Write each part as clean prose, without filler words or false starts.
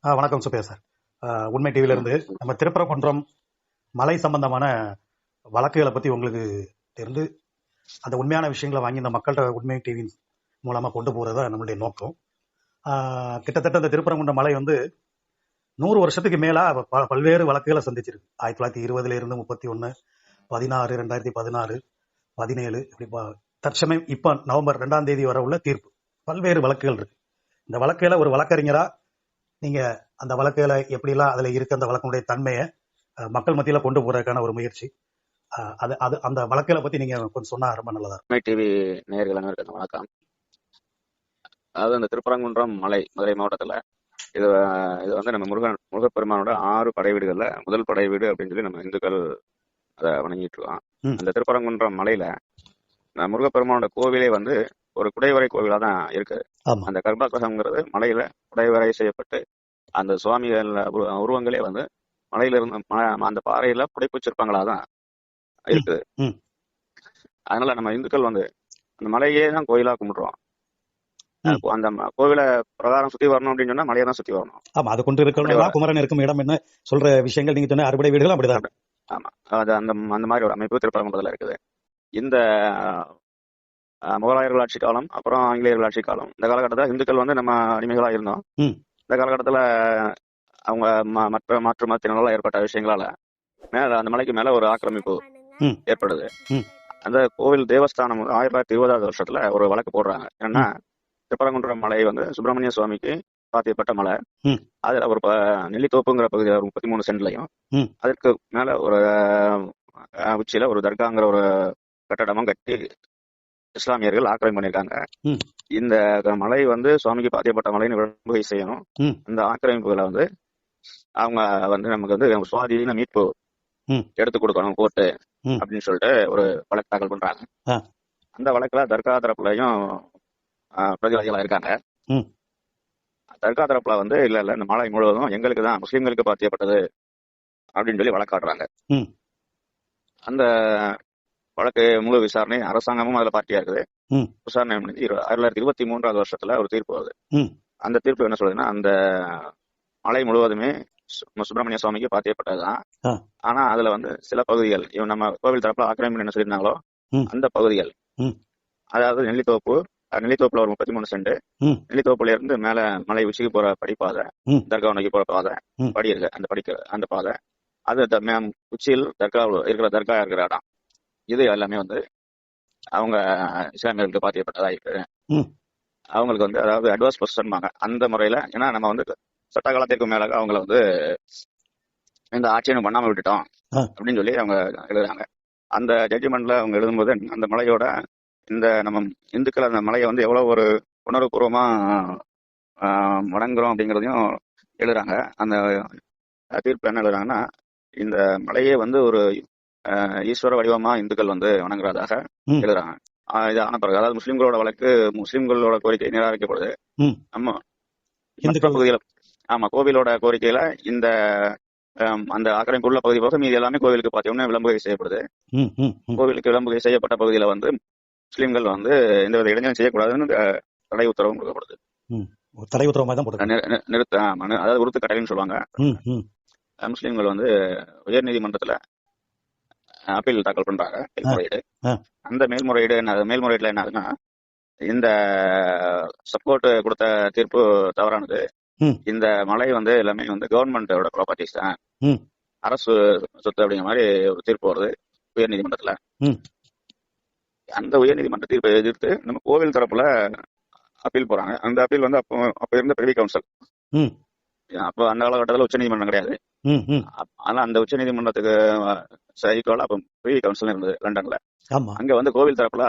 வணக்கம் சுப்பையா சார். உண்மை டிவில இருந்து நம்ம திருப்பரங்குன்றம் மலை சம்பந்தமான வழக்குகளை பத்தி உங்களுக்கு தெரிந்து அந்த உண்மையான விஷயங்களை வாங்கி இந்த மக்கள்கிட்ட உண்மை டிவி மூலமா கொண்டு போறதா நம்மளுடைய நோக்கம். கிட்டத்தட்ட இந்த திருப்பரங்குன்றம் மலை வந்து 100 வருஷத்துக்கு மேலா பல்வேறு வழக்குகளை சந்திச்சிருக்கு. 1920 இருந்து 31, 16, 2016, 17 இப்படி தற்சமயம் இப்ப நவம்பர் 2ஆம் தேதி வர உள்ள தீர்ப்பு பல்வேறு வழக்குகள் இருக்கு. இந்த வழக்குகளை ஒரு வழக்கறிஞரா நீங்க அந்த வழக்குகளை எப்படிலாம் அதுல இருக்க அந்த வழக்கினுடைய தன்மையை மக்கள் மத்தியில கொண்டு போறதுக்கான ஒரு முயற்சி, அது அது அந்த வழக்குகளை பத்தி நீங்க கொஞ்சம் சொன்னா ரொம்ப நல்லதா இருக்கும். டிவி நேயர்கள் அனைவருக்கும் வணக்கம். அதாவது இந்த திருப்பரங்குன்றம் மலை மதுரை மாவட்டத்துல இது வந்து நம்ம முருகப்பெருமானோட 6 படை வீடுகள்ல முதல் படை வீடு அப்படின்னு சொல்லி நம்ம இந்துக்கள் அதை வணங்கிட்டு இருக்கோம். அந்த திருப்பரங்குன்றம் மலையில முருகப்பெருமானோட கோவிலே வந்து ஒரு குடைவரை கோவிலா தான் இருக்கு. அந்த கர்ப்பகிரகம்ங்கிறது மலையில குடைவரை செய்யப்பட்டு அந்த சுவாமிகள் உருவங்களே வந்து மலையில இருந்து அந்த பாறையில புடைப்பிச்சிருப்பாங்களா தான் இருக்குது. அதனால நம்ம இந்துக்கள் வந்து அந்த மலையே தான் கோயிலா கும்பிடுறோம். அந்த கோவிலை பிரகாரம் சுத்தி வரணும் அப்படின்னு சொன்னா மலையை தான் சுத்தி வரணும். ஆமா, அது கொண்டு இருக்கிற குமரன் இருக்கும் இடம் என்ன சொல்ற விஷயங்கள் நீங்க சொன்ன அறுபடை வீடுகள் அப்படிதான். ஆமா, அது அந்த மாதிரி ஒரு அமைப்பு திருப்பரங்குன்றத்துல இருக்குது. இந்த முகலாயர்கள் ஆட்சி காலம், அப்புறம் ஆங்கிலேயர்கள் ஆட்சி காலம், இந்த காலகட்டத்தில் இந்துக்கள் வந்து நம்ம அடிமைகளா இருந்தோம். இந்த காலகட்டத்தில் அவங்க மாற்று மதத்தினால ஏற்பட்ட விஷயங்களால மேல அந்த மலைக்கு மேல ஒரு ஆக்கிரமிப்பு ஏற்படுது. அந்த கோவில் தேவஸ்தானம் வந்து 1920ஆவது வருஷத்துல ஒரு வழக்கு போடுறாங்க. என்னன்னா, திருப்பரங்குன்றம் மலை வந்து சுப்பிரமணிய சுவாமிக்கு பாத்தியப்பட்ட மலை. அதுல ஒரு நெல்லித்தோப்புங்கிற பகுதியில் ஒரு 33 சென்ட்லையும், அதற்கு மேல ஒரு உச்சியில ஒரு தர்காங்கிற ஒரு கட்டடமும் கட்டி இஸ்லாமியர்கள் ஆக்கிரமிப்பு பண்ணிருக்காங்க. இந்த மலை வந்து சுவாமிக்கு பாத்தியப்பட்ட மலைன்னு விளம்பரை செய்யணும். இந்த ஆக்கிரமிப்புகளை வந்து அவங்க வந்து நமக்கு வந்து சுவாதீன மீட்பு எடுத்து கொடுக்கணும் கோர்ட்டு அப்படின்னு சொல்லிட்டு ஒரு வழக்கு தாக்கல் பண்றாங்க. அந்த வழக்குல தர்கா தரப்புலையும் பிரதிவாதிகளா இருக்காங்க. தர்கா தரப்புல வந்து இல்ல இந்த மலை முழுவதும் எங்களுக்கு தான், முஸ்லீம்களுக்கு பாத்தியப்பட்டது அப்படின்னு சொல்லி வழக்காடுறாங்க. அந்த வழக்கு முழு விசாரணை அரசாங்கமும் அதுல பார்ட்டியா இருக்குது. விசாரணை 1923ஆவது வருஷத்துல ஒரு தீர்ப்பு வருது. அந்த தீர்ப்பு என்ன சொல்றதுன்னா, அந்த மலை முழுவதுமே சுப்பிரமணிய சுவாமிக்கு பாத்தியப்பட்டதுதான். ஆனா அதுல வந்து சில பகுதிகள் நம்ம கோவில் தரப்புல ஆக்கிரமிப்பு என்ன சொல்லியிருந்தாங்களோ அந்த பகுதிகள், அதாவது நெல்லித்தோப்புல ஒரு 33 சென்ட், நெல்லித்தோப்புல இருந்து மேல மலை உச்சிக்கு போற படிப்பாதை, தர்கா நோக்கி போற பாதை படி இருக்கு, அந்த பாதை, அது உச்சியில் தர்கா இருக்கிற தர்கா இருக்கிற இடம், இது எல்லாமே வந்து அவங்க இஸ்லாமியர்களுக்கு பாத்தியப்பட்டதா இருக்கு. அவங்களுக்கு வந்து அதாவது அட்வான்ஸ் பொசிஷன் அந்த முறையில, ஏன்னா நம்ம வந்து சட்ட காலத்திற்கு மேல அவங்கள வந்து இந்த ஆட்சியம் பண்ணாம விட்டுட்டோம் அப்படின்னு சொல்லி அவங்க எழுதுறாங்க. அந்த ஜட்ஜ்மெண்ட்ல அவங்க எழுதும்போது அந்த மலையோட இந்த நம்ம இந்துக்கள் அந்த மலையை வந்து எவ்வளவு ஒரு உணர்வுபூர்வமா வணங்குறோம் அப்படிங்கிறதையும் எழுதுறாங்க. அந்த தீர்ப்பு என்ன எழுதுறாங்கன்னா, இந்த மலையே வந்து ஒரு ஈஸ்வர வடிவமா இந்துக்கள் வந்து வணங்குறதாக எழுதுறாங்க. இது ஆன பிறகு, அதாவது முஸ்லிம்களோட வழக்கு, முஸ்லிம்களோட கோரிக்கை நிராகரிக்கப்படுது. நம்ம பகுதியில கோவிலோட கோரிக்கையில இந்த அந்த ஆக்கிரமிப்பு உள்ள பகுதி போக மீது எல்லாமே கோவிலுக்கு பார்த்தோம்னா விளம்புகை செய்யப்படுது. கோவிலுக்கு விளம்புகை செய்யப்பட்ட பகுதியில வந்து முஸ்லிம்கள் வந்து எந்தவித இடைஞ்சலும் செய்யக்கூடாதுன்னு தடை உத்தரவும் கொடுக்கப்படுது. தடை உத்தரவு அதாவது உறுத்து கட்டளைன்னு சொல்லுவாங்க. முஸ்லிம்கள் வந்து உயர் நீதிமன்றத்துல அப்பீல் தாக்கல் பண்றாங்க, மேல்முறையீடு. அந்த மேல்முறையீடுல என்ன ஆகுதுன்னா, இந்த சப்போர்ட் கொடுத்த தீர்ப்பு தவறானது. இந்த மலை வந்து எல்லாமே வந்து கவர்மெண்டோட ப்ராப்பர்ட்டிஸ் தான், அரசு சொத்து அப்படிங்கிற மாதிரி ஒரு தீர்ப்பு வருது உயர் நீதிமன்றத்துல. அந்த உயர் நீதிமன்ற தீர்ப்பை எதிர்த்து நம்ம கோவில் தரப்புல அப்பீல் போறாங்க. அந்த அப்பீல் வந்து அப்ப இருந்த பிரிவி கவுன்சில், அப்ப அந்த காலகட்டத்தில் உச்ச நீதிமன்றம் கிடையாது. ஆனா அந்த உச்ச நீதிமன்றத்துக்கு சைக்கோல அப்ப பிரிவி கவுன்சில் இருந்தது லண்டன்ல. அங்க வந்து கோவில் தரப்புல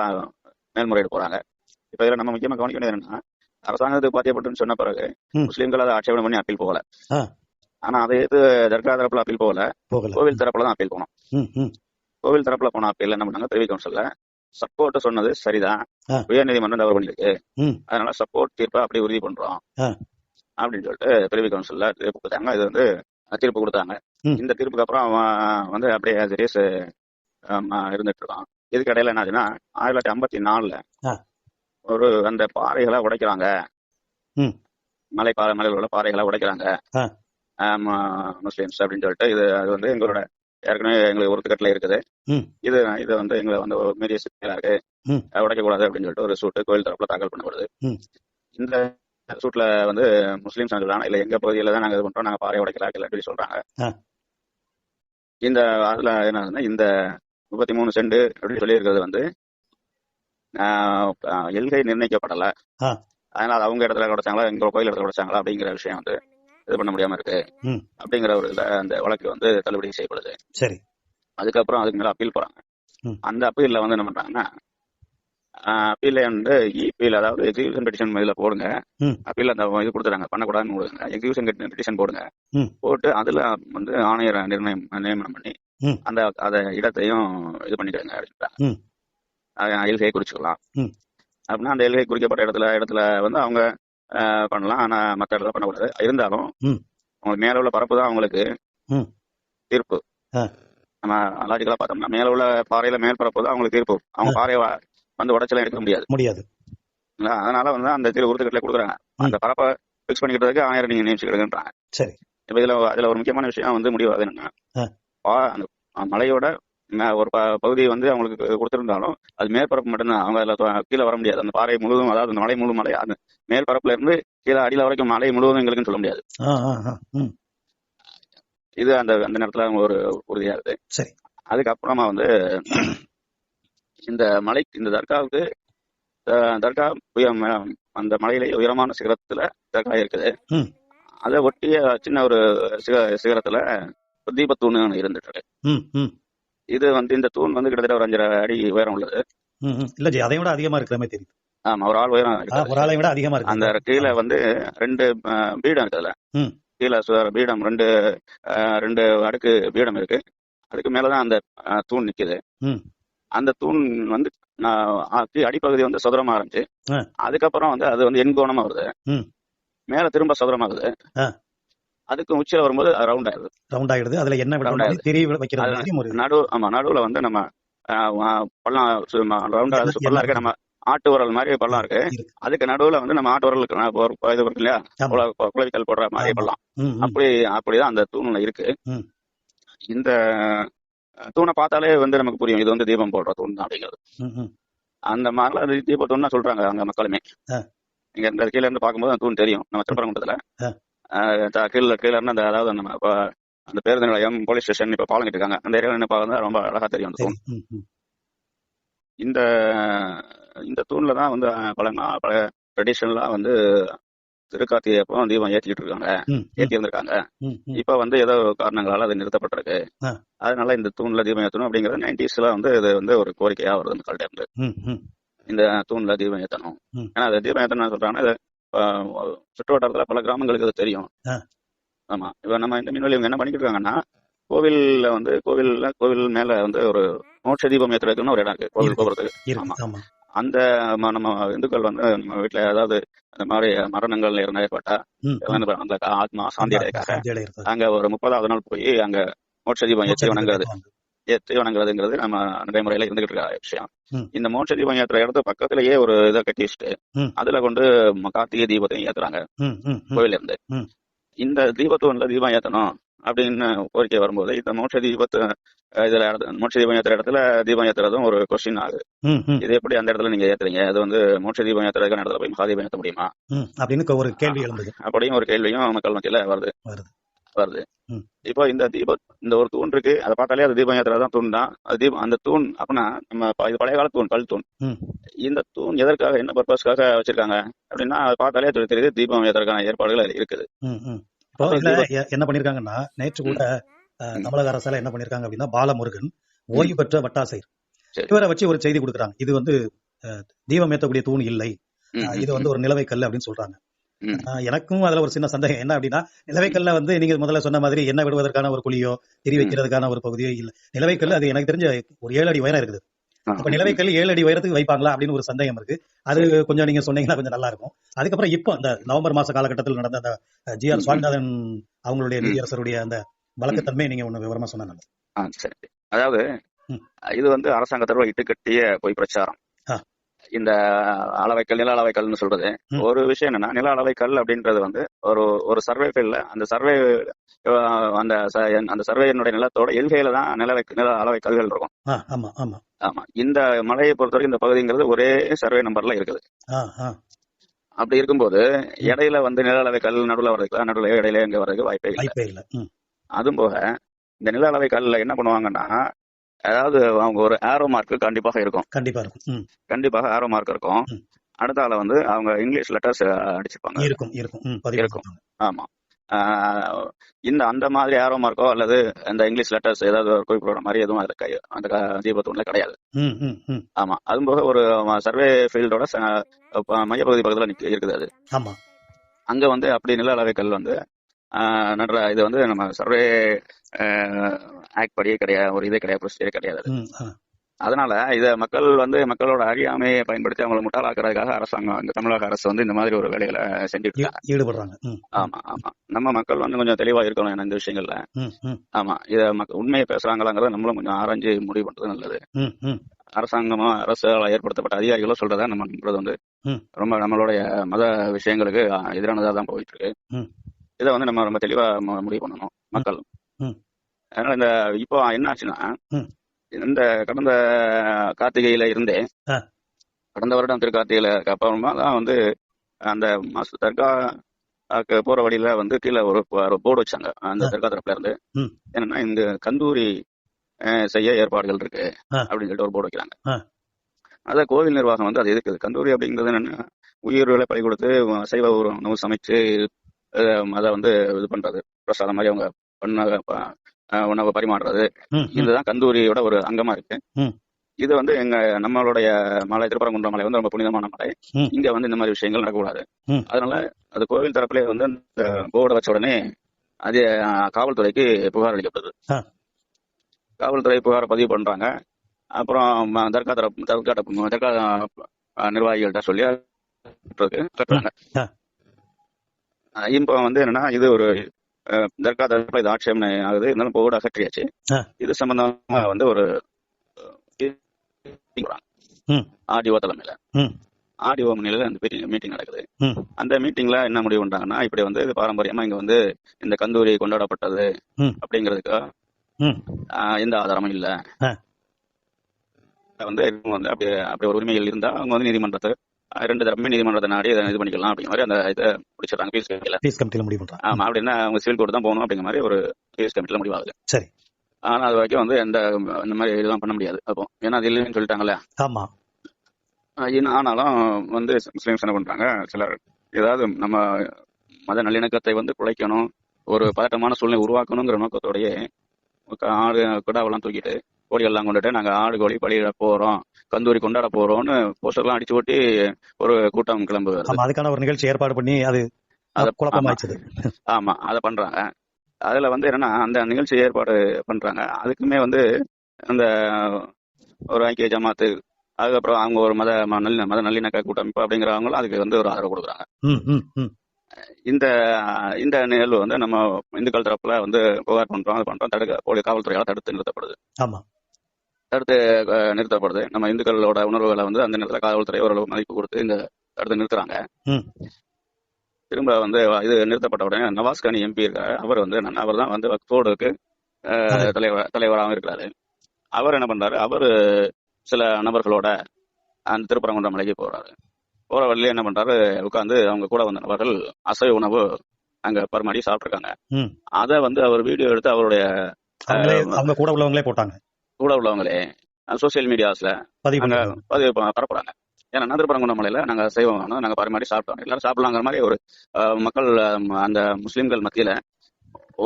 மேல்முறையீடு போறாங்க. இப்ப இதுல நம்ம முக்கியமா கவனிக்க வேண்டியது என்னன்னா, அரசாங்கத்துக்கு பாத்தியப்பட்டுன்னு சொன்ன பிறகு முஸ்லீம்கள் அதை ஆட்சேபனை பண்ணி அப்பீல் போகல. ஆனா அதை எது தர்கா தரப்புல அப்பீல் போகல, கோவில் தரப்புல தான் அப்பீல் போனோம். கோவில் தரப்புல போன அப்பீல் என்ன பண்ணாங்க, பிரிவி கவுன்சில்ல சப்போர்ட் சொன்னது சரிதான், உயர் நீதிமன்றம் தவறு பண்ணிருக்கு, அதனால சப்போர்ட் தீர்ப்பை அப்படி உறுதி பண்றோம் அப்படின்னு சொல்லிட்டு பிரிவி கவுன்சில்ல தீர்ப்பு கொடுத்தாங்க. இது வந்து தீர்ப்பு கொடுத்தாங்க. இந்த தீர்ப்புக்கு அப்புறம் வந்து அப்படியே சீரியஸ் இருந்துட்டு இருக்கான். இதுக்கு இடையில என்ன ஆச்சுன்னா, 1954 ஒரு அந்த பாறைகளை உடைக்கிறாங்க, மலையில் உள்ள பாறைகளை உடைக்கிறாங்க முஸ்லிம்ஸ் அப்படின்னு சொல்லிட்டு அது வந்து எங்களோட ஏற்கனவே எங்களுக்கு ஒருத்துக்கட்டில் இருக்குது. இது வந்து எங்களை வந்து மீறிய செயலா இருக்கு, உடைக்கக்கூடாது அப்படின்னு சொல்லிட்டு ஒரு சூட்டு கோயில் தரப்புல தாக்கல் பண்ணப்படுது. இந்த சூட்ல வந்து முஸ்லீம்ஸ் சொல்றாங்க, இல்ல எங்க பகுதியில தான் நாங்க இது பண்றோம், நாங்க பாறை உடைக்கலாம் அப்படின்னு சொல்றாங்க. இந்த அதுல என்ன, இந்த 33 சென்ட் அப்படின்னு சொல்லி இருக்கிறது வந்து எல்கை நிர்ணயிக்கப்படல. அதனால அவங்க இடத்துல உடைச்சாங்களா, எங்க கோயில் இடத்துல உடைச்சாங்களா அப்படிங்கிற விஷயம் வந்து இது பண்ண முடியாம இருக்கு. அப்படிங்கிற ஒரு அந்த வழக்கு வந்து தள்ளுபடி செய்யப்படுது. சரி. அதுக்கப்புறம் அதுக்கு மேல அப்பீல் போறாங்க. அந்த அப்பீல்ல வந்து என்ன பண்றாங்கன்னா, அப்பீல வந்து இபிஎல் அதாவது எக்ஸிகியூஷன் பெட்டிஷன் இதுல போடுங்க. அப்பீல் அந்த இது கொடுத்துறாங்க, பண்ணக்கூடாதுன்னு கொடுங்க. எக்ஸிகியூஷன் பெட்டிஷன் போடுங்க, போட்டு அதுல வந்து ஆணையரை நியமனம் பண்ணி அந்த இடத்தையும் இது பண்ணிக்கிறாங்க அப்படின்றாங்க. எல்கை குறிச்சுக்கலாம் அப்படின்னா அந்த எல்கை குறிக்கப்பட்ட இடத்துல வந்து அவங்க பண்ணலாம். ஆனா மற்ற இடத்துல பண்ணக்கூடாது. இருந்தாலும் அவங்களுக்கு மேல உள்ள பரப்பு தான் அவங்களுக்கு தீர்ப்பு. நம்ம லாஜிக்கலா பார்த்தோம்னா மேல உள்ள பாறையில மேல் பரப்பு தான் அவங்களுக்கு தீர்ப்பு. அவங்க பாறையை வந்து உடச்சலாம் எடுக்க முடியாது. அதனால வந்து அந்த உறுதிக்கட்டளை கொடுக்குறாங்க. அந்த பரப்பை பிக்ஸ் பண்ணிக்கிறதுக்கு ஆயிரம் நீங்க நியமிச்சுக்கிடுங்கன்றாங்க. சரி. இப்ப அதுல ஒரு முக்கியமான விஷயம் வந்து முடிவாது என்னன்னா, அந்த மலையோட ஒரு பகுதியை வந்து அவங்களுக்கு கொடுத்திருந்தாலும் அது மேற்பரப்பு மட்டும்தான். அவங்க அதுல கீழே வர முடியாது. அந்த பாறை முழுவதும், அதாவது அந்த மலை முழு மலை அந்த மேல் பரப்புல இருந்து கீழே அடியில வரைக்கும் மலை முழுவதும் எங்களுக்குன்னு சொல்ல முடியாது. இது அந்த நேரத்துல ஒரு உறுதியா இருக்கு. சரி. அதுக்கப்புறமா வந்து இந்த மலைக்கு, இந்த தர்காவுக்கு, தர்கா அந்த மலையிலேயே உயரமான சிகரத்துல தர்கா இருக்குது. அதை ஒட்டிய சின்ன ஒரு சிகரத்துல தீபத்தூண் இருந்துட்டு இருக்கு. இது வந்து இந்த தூண் வந்து கிட்டத்தட்ட ஒரு 5.5 அடி உயரம் உள்ளது. இல்ல ஜி, அதை விட அதிகமா இருக்கிற மாதிரி தெரியுது. ஆமா, ஒரு ஆள் உயரம், ஒரு ஆளை விட அதிகமா இருக்கு. அந்த கீழே வந்து 2 பீடம் இருக்குதுல, கீழே பீடம் 2 அடுக்கு பீடம் இருக்கு. அதுக்கு மேலதான் அந்த தூண் நிக்குது. அந்த தூண் வந்து அடிப்பகுதி வந்து சதுரமா இருந்துச்சு. அதுக்கப்புறம் வந்து அது வந்து எண்கோணமா வருது, மேல திரும்ப சதுரமாகுது. அதுக்கு உச்சியில வரும்போது ரவுண்ட் ஆயிடுது. அதுல என்ன நடுவுல வந்து நம்ம பள்ளம் ரவுண்டா பள்ளம் இருக்கு, நம்ம ஆட்டு உரல் மாதிரி பள்ளம் இருக்கு. அதுக்கு நடுவுல வந்து நம்ம ஆட்டு உரலுக்கு இது இருக்கு இல்லையா, குளவிக்கல் போடுற மாதிரி பள்ளம், அப்படிதான் அந்த தூண்ல இருக்கு. இந்த தூணை பார்த்தாலே வந்து நமக்கு புரியும், இது வந்து தீபம் போடுற தூண் தான் அப்படிங்கிறது. அந்த மாதிரிலாம் தீப தூண் சொல்றாங்க அங்க மக்களுமே. இங்க இந்த கீழ இருந்து பார்க்கும்போது அந்த தூண் தெரியும். நம்ம திருப்பரங்குன்றத்துல கீழே இருந்து அந்த, அதாவது நம்ம அந்த பேருந்து நிலையம், போலீஸ் ஸ்டேஷன் இப்ப பாலம் கட்டிருக்காங்க, அந்த ஏரியாவில் என்ன பார்க்க ரொம்ப அழகா தெரியும் அந்த தூண். இந்த தூண்ல தான் வந்து பல ட்ரெடிஷனலா வந்து திருக்கார்த்திகை அப்போ தீபம் ஏற்றிட்டு இருக்காங்க, ஏற்றி இருந்திருக்காங்க. இப்ப வந்து ஏதோ காரணங்களால அது நிறுத்தப்பட்டிருக்கு. அதனால இந்த தூண்ல தீபம் ஏற்றணும் அப்படிங்கிறது 90s வந்து இது வந்து ஒரு கோரிக்கையா வருது மக்கள்கிட்ட இருந்து. இந்த தூண்ல தீபம் ஏற்றணும். ஏன்னா அது தீபம் ஏற்றணும் சொல்றாங்கன்னா, சுற்று வட்டாரத்துல பல கிராமங்களுக்கு அது தெரியும். ஆமா, இப்ப நம்ம இந்த மீன்வெளி இவங்க என்ன பண்ணிட்டு இருக்காங்கன்னா, கோவில்ல வந்து கோவில் மேல வந்து ஒரு மோட்ச தீபம் ஏற்றுறதுக்குன்னு ஒரு இடம் இருக்கு கோவில் கோபுரத்துக்கு. ஆமா, அந்த நம்ம இந்துக்கள் வந்து நம்ம வீட்டுல ஏதாவது அந்த மாதிரி மரணங்கள் ஏற்பட்டா அந்த ஆத்மா சாந்தி அடையக்காக அங்க ஒரு 30வது நாள் போய் அங்க மோட்ச தீபம் ஏற்றி வணங்குறதுங்கிறது நம்ம நடைமுறையில இருந்துகிட்டு இருக்க விஷயம். இந்த மோட்ச தீபம் ஏற்றுற இடத்து பக்கத்திலேயே ஒரு இதை கட்டி வச்சுட்டு அதுல கொண்டு கார்த்திகை தீபத்தையும் ஏத்துறாங்க கோயில இருந்து. இந்த தீபத்தூன்ல தீபம் ஏத்தணும் அப்படின்னு கோரிக்கை வரும்போது, இந்த மோட்ச தீபத்து மோட்ச தீபம் ஏத்துற இடத்துல தீபம் ஏத்துறதும் ஒரு கொஸ்டின் ஆகுது. இது எப்படி அந்த இடத்துல நீங்க ஏத்துறீங்க, அது வந்து மோட்ச தீபம் ஏத்துறதுக்கான இடத்துல போய் மகா தீபம் ஏற்ற முடியுமா அப்படின்னு ஒரு கேள்வி எழுந்தது. அப்படியும் ஒரு கேள்வியும் மக்கள் மத்தியில வருது. இப்போ இந்த ஒரு தூண் இருக்கு, அதை பார்த்தாலே அது தீபம் ஏத்துறதான் தூண் தான். அது தீபம், அந்த தூண் அப்படின்னா நம்ம இது பழைய கால தூண், கல் தூண். இந்த தூண் எதற்காக, என்ன பர்பஸ்க்காக வச்சிருக்காங்க அப்படின்னா அது பார்த்தாலே தெரியுது தீபம் ஏத்துறதுக்கான ஏற்பாடுகள் இருக்குது. என்ன பண்ணிருக்காங்கன்னா, நேற்று கூட தமிழக அரசால என்ன பண்ணிருக்காங்க அப்படின்னா, பாலமுருகன் ஓய்வு பெற்ற வட்டாசையர் இவரை வச்சு ஒரு செய்தி கொடுக்குறாங்க. இது வந்து தீபம் ஏற்றக்கூடிய தூண் இல்லை, இது வந்து ஒரு நிலவை கல் அப்படின்னு சொல்றாங்க. எனக்கும் அதுல ஒரு சின்ன சந்தேகம் என்ன அப்படின்னா, நிலவைக்கல்ல வந்து நீங்க முதல்ல சொன்ன மாதிரி என்ன விடுவதற்கான ஒரு குழியோ திரி வைக்கிறதுக்கான ஒரு பகுதியோ இல்ல. நிலவைக்கல் அது எனக்கு தெரிஞ்ச ஒரு 7 அடி உயரம் இருக்குது. அப்ப நிலவைக்கல் 7 அடி உயரத்துக்கு வைப்பாங்களா அப்படின்னு ஒரு சந்தேகம் இருக்கு. அது கொஞ்சம் நீங்க சொன்னீங்கன்னா கொஞ்சம் நல்லா இருக்கும். அதுக்கப்புறம் இப்போ அந்த நவம்பர் மாச காலகட்டத்தில் நடந்த அந்த GR சுவாமிநாதன் அவங்களுடைய நீதியரசருடைய அந்த வழக்கத்தன்மை நீங்க ஒண்ணு விவரமா சொன்னா நல்லது. சரி, அதாவது இது வந்து அரசாங்கத்தோட இட்டுக்கட்டிய பொய் பிரச்சாரம். இந்த அளவைக்கல், நில அளவைக்கல்னு சொல்றது. ஒரு விஷயம் என்னன்னா, நில அளவைக்கல் அப்படின்றது வந்து ஒரு சர்வே ஃபீல்ட்ல அந்த சர்வே அந்த சர்வேனுடைய நிலத்தோட எல்கையில தான் நில அளவைக்கல்கள் இருக்கும். ஆமா, இந்த மலையை பொறுத்தவரைக்கும் இந்த பகுதிங்கிறது ஒரே சர்வே நம்பர்ல இருக்குது. அப்படி இருக்கும்போது இடையில வந்து நில அளவைக்கல் நடுவில் வர்றதுக்கு நடுவில் இடையில எங்க வர்றதுக்கு வாய்ப்பே இல்லை. அதுவும் போக இந்த நில அளவைக்கல்ல என்ன பண்ணுவாங்கன்னா, அதாவது அவங்க ஒரு ஆரோ மார்க் கண்டிப்பாக இருக்கும். கண்டிப்பாக ஆரோ மார்க் இருக்கும். அடுத்தால வந்து அவங்க இங்கிலீஷ் லெட்டர்ஸ் அடிச்சிருப்பாங்க. இருக்கும். ஆமா. அந்த மாதிரி ஆரோ மார்க்கோ அல்லது அந்த இங்கிலீஷ் லெட்டர்ஸ் ஏதாவது குறிப்பிடுற மாதிரி எதுவும் அந்த தீபத்தூண்ல கிடையாது. ஆமா. அதுவும் போக ஒரு சர்வே ஃபீல்டோட மையப்பகுதி பக்கத்துல இருக்குது அது. அங்க வந்து அப்படி நில அளவைக்கல் வந்து இது வந்து நம்ம சர்வே ஆக்ட் படியே கிடையாது, ஒரு இதே கிடையாது, ப்ரொசீஜரே கிடையாது. அதனால இத மக்கள் வந்து மக்களோட அறியாமையை பயன்படுத்தி அவங்களை முட்டாளாக்குறதுக்காக அரசாங்கம், இந்த தமிழக அரசு வந்து இந்த மாதிரி ஒரு வேலைகளை செஞ்சுட்டு ஈடுபடுறாங்க. ஆமா. நம்ம மக்கள் வந்து கொஞ்சம் தெளிவா இருக்கணும் இந்த விஷயங்கள்ல. ஆமா, இத உண்மையை பேசுறாங்களாங்கிறத நம்மளும் கொஞ்சம் ஆராய்ஞ்சு முடிவு பண்றது நல்லது. அரசாங்கமா அரசால ஏற்படுத்தப்பட்ட அதிகாரிகளோ சொல்றதா நம்ம நம்புறது வந்து ரொம்ப நம்மளுடைய மத விஷயங்களுக்கு எதிரானதா தான் போயிட்டு இருக்கு. இதை வந்து நம்ம ரொம்ப தெளிவா முடிவு பண்ணணும் மக்கள். அதனால இப்போ என்ன ஆச்சுன்னா, இந்த கடந்த கார்த்திகையில இருந்தே கடந்த வருடம் திருக்கார்த்திகையில அப்புறமா தான் வந்து அந்த தர்காக்கு போற வழியில வந்து கீழே ஒரு போர்டு வச்சாங்க அந்த தர்கா தரப்புல இருந்து. என்னன்னா, இந்த கந்தூரி செய்ய ஏற்பாடுகள் இருக்கு அப்படின்னு சொல்லிட்டு ஒரு போர்டு வைக்கிறாங்க. அத கோவில் நிர்வாகம் வந்து அது எதுக்குது? கந்தூரி அப்படிங்கிறது என்னன்னா, உயிர்களை பறி கொடுத்து சைவ உணவு சமைச்சு அதை வந்து இது பண்றது, பிரசாதம் மாதிரி அவங்க உணவை பரிமாறுறது. இதுதான் கந்தூரியோட ஒரு அங்கமா இருக்கு. இது வந்து நம்மளுடைய மலை திருப்பரங்குன்றம் மலை வந்து ரொம்ப புனிதமான மலை. இங்க வந்து இந்த மாதிரி விஷயங்கள் நடக்கக்கூடாது. அதனால அது கோவில் தரப்புல வந்து இந்த போர்டை வச்ச உடனே அது காவல்துறைக்கு புகார் அளிக்கப்படுது. காவல்துறை புகாரை பதிவு பண்றாங்க. அப்புறம் தர்கா நிர்வாகிகள்கிட்ட சொல்லி கட்டுறாங்க. இப்போ வந்து என்னன்னா, இது ஒரு தர்கா தரப்புல இது ஆட்சேபனை ஆகுது. இருந்தாலும் போர்டு அகற்றியாச்சு. இது சம்பந்தமா வந்து ஒரு ஆடிஓ தலைமையில ஆடிஓ முன்னிலையில அந்த மீட்டிங் நடக்குது. அந்த மீட்டிங்ல என்ன முடிவு பண்றாங்கன்னா, இப்படி வந்து பாரம்பரியமா இங்க வந்து இந்த கந்தூரி கொண்டாடப்பட்டது அப்படிங்கிறதுக்கு எந்த ஆதாரமும் இல்ல. வந்து அப்படி ஒரு உரிமைகள் இருந்தா அவங்க வந்து நீதிமன்றத்தை 2 தரப்புமே நீதிமன்றத்தை நாடி அதை இது பண்ணிக்கலாம் அப்படிங்கிற மாதிரி அந்த இதை முடிச்சிடறாங்க. பீஸ் கமிட்டியில முடிவு பண்றாங்க. ஆமா, அப்படின்னா அவங்க சிவில் கோர்ட் தான் போகணும் அப்படிங்கிற மாதிரி ஒரு பீஸ் கமிட்டியில முடிவாகுது. சரி. ஆனா அது வரைக்கும் வந்து இந்த மாதிரி இதெல்லாம் பண்ண முடியாது. அப்போ ஏன்னா அது இல்லைன்னு சொல்லிட்டாங்கல்ல. ஆமா. ஆனாலும் வந்து முஸ்லிம்ஸ் என்ன பண்றாங்க, சிலர் ஏதாவது நம்ம மத நல்லிணக்கத்தை வந்து குலைக்கணும், ஒரு பதட்டமான சூழ்நிலை உருவாக்கணுங்கிற நோக்கத்தோடய ஆடு குடாவெல்லாம் தூக்கிட்டு கோழிகள்லாம் கொண்டுட்டு நாங்க ஆடு கோழி பலியிட போறோம், கந்தூரி கொண்டாட போறோம்னு போஸ்டர்லாம் அடிச்சு ஓட்டி ஒரு கூட்டம் கிளம்புது. அதுக்கான ஒரு நிகழ்ச்சி ஏற்பாடு பண்ணி அது குழப்பமாயிடுச்சு. ஆமா, அதை பண்றாங்க. அதுல வந்து என்னன்னா, அந்த நிகழ்ச்சி ஏற்பாடு பண்றாங்க. அதுக்குமே வந்து அந்த ஒரு ஐக்கிய ஜமாத்து, அதுக்கப்புறம் அவங்க ஒரு மத நல்லிணக்க கூட்டமைப்பு அப்படிங்கிறவங்களும் அதுக்கு வந்து ஒரு ஆதரவு கொடுக்குறாங்க. இந்த நிகழ்வு வந்து நம்ம இந்துக்கள் தரப்புல வந்து புகார் பண்றோம், அது பண்றோம், காவல்துறையால தடுத்து நிறுத்தப்படுது. தடுத்து நிறுத்தப்படுது. நம்ம இந்துக்களோட உணர்வுகளை வந்து அந்த நேரத்தில் காவல்துறை ஓரளவு மதிப்பு கொடுத்து இந்த தடுத்து நிறுத்துறாங்க. திரும்ப வந்து இது நிறுத்தப்பட்ட உடனே நவாஸ்கானி எம்பி இருக்காரு. அவர் தான் வந்து வக்ஃப் போர்டுக்கு தலைவராகவும் இருக்கிறாரு. அவர் என்ன பண்றாரு, அவர் சில நபர்களோட அந்த திருப்பரங்குன்றம் மலைக்கு போறாரு. போற வழியில என்ன பண்றாரு, உட்காந்து அவங்க கூட வந்த நபர்கள் அசைவ உணவு அங்க பரிமாறி சாப்பிட்டுருக்காங்க. அதை வந்து அவர் வீடியோ எடுத்து அவருடைய கூட உள்ளவங்களே சோசியல் மீடியாஸ்ல பரப்புறாங்க. ஏன்னா திருப்பரங்குன்றம் மலையில நாங்க அசைவம் நாங்க பரிமாறி சாப்பிட்டோம், எல்லாரும் சாப்பிடலாங்கிற மாதிரி ஒரு மக்கள் அந்த முஸ்லிம்கள் மத்தியில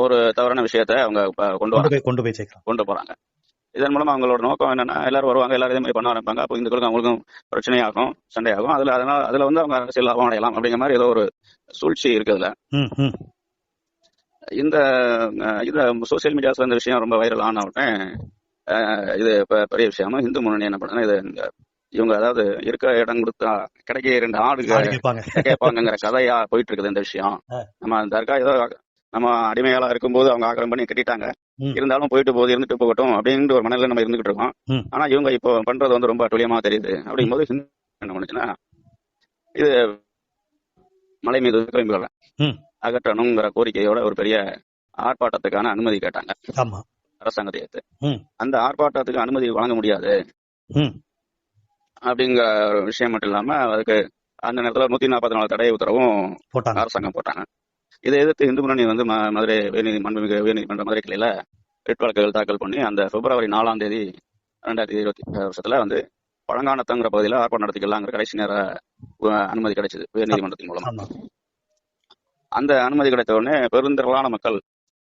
ஒரு தவறான விஷயத்த அவங்க கொண்டு போறாங்க. இதன் மூலமா அவங்களோட நோக்கம் என்னன்னா, எல்லாரும் வருவாங்க, எல்லாரும் இதே மாதிரி பண்ண ஆரம்பிப்பாங்க. அப்போ இந்துக்களுக்கும் அவங்களுக்கும் பிரச்சனையாகும், சண்டையாகும். அதுல வந்து அவங்க அரசியல் லாபம் அடையலாம் அப்படிங்கிற மாதிரி ஏதோ ஒரு சூழ்ச்சி இருக்குதுல. இந்த சோசியல் மீடியாஸ்ல இந்த விஷயம் ரொம்ப வைரல் ஆன உடனே இது பெரிய விஷயமா இந்து முன்னணி என்ன பண்ணா, இது இவங்க அதாவது இருக்க இடம் கொடுத்தா கிடைக்க 2 ஆடு கேட்பாங்கிற கதையா போயிட்டு இருக்குது இந்த விஷயம். நம்ம தர்கா ஏதோ நம்ம அடிமையாளா இருக்கும்போது அவங்க ஆக்கிரம் பண்ணி கட்டிட்டாங்க, இருந்தாலும் போயிட்டு போது இருந்துட்டு போகட்டும் அப்படின்ற ஒரு மனநிலை நம்ம இருந்துகிட்டு இருக்கோம். ஆனா இவங்க இப்போ பண்றது வந்து ரொம்ப அட்டுழியமா தெரியுது. அப்படிங்கும்போது என்ன பண்ணுச்சுன்னா, இது மலை மீது கிளம்பிகளை அகற்றணுங்கிற கோரிக்கையோட ஒரு பெரிய ஆர்ப்பாட்டத்துக்கான அனுமதி கேட்டாங்க அரசாங்கத்தை ஏற்று. அந்த ஆர்ப்பாட்டத்துக்கு அனுமதி வழங்க முடியாது அப்படிங்கிற ஒரு விஷயம் மட்டும் இல்லாம அதுக்கு அந்த நேரத்துல 144 தடை உத்தரவும் அரசாங்கம் போட்டாங்க. இதை எதிர்த்து இந்து முன்னணி வந்து மதுரை உயர்நீதிமன்ற மதுரை கிளையில ரிட் வழக்குகள் தாக்கல் பண்ணி அந்த பிப்ரவரி 4ஆம் தேதி 2020 வருஷத்துல வந்து பழங்கானத்தங்கிற பகுதியில் ஆர்ப்பாட்டம் நடத்திக்கலாங்கிற கடைசி நேர அனுமதி கிடைச்சது உயர்நீதிமன்றத்தின் மூலமா. அந்த அனுமதி கிடைத்த உடனே பெருந்திரளான மக்கள்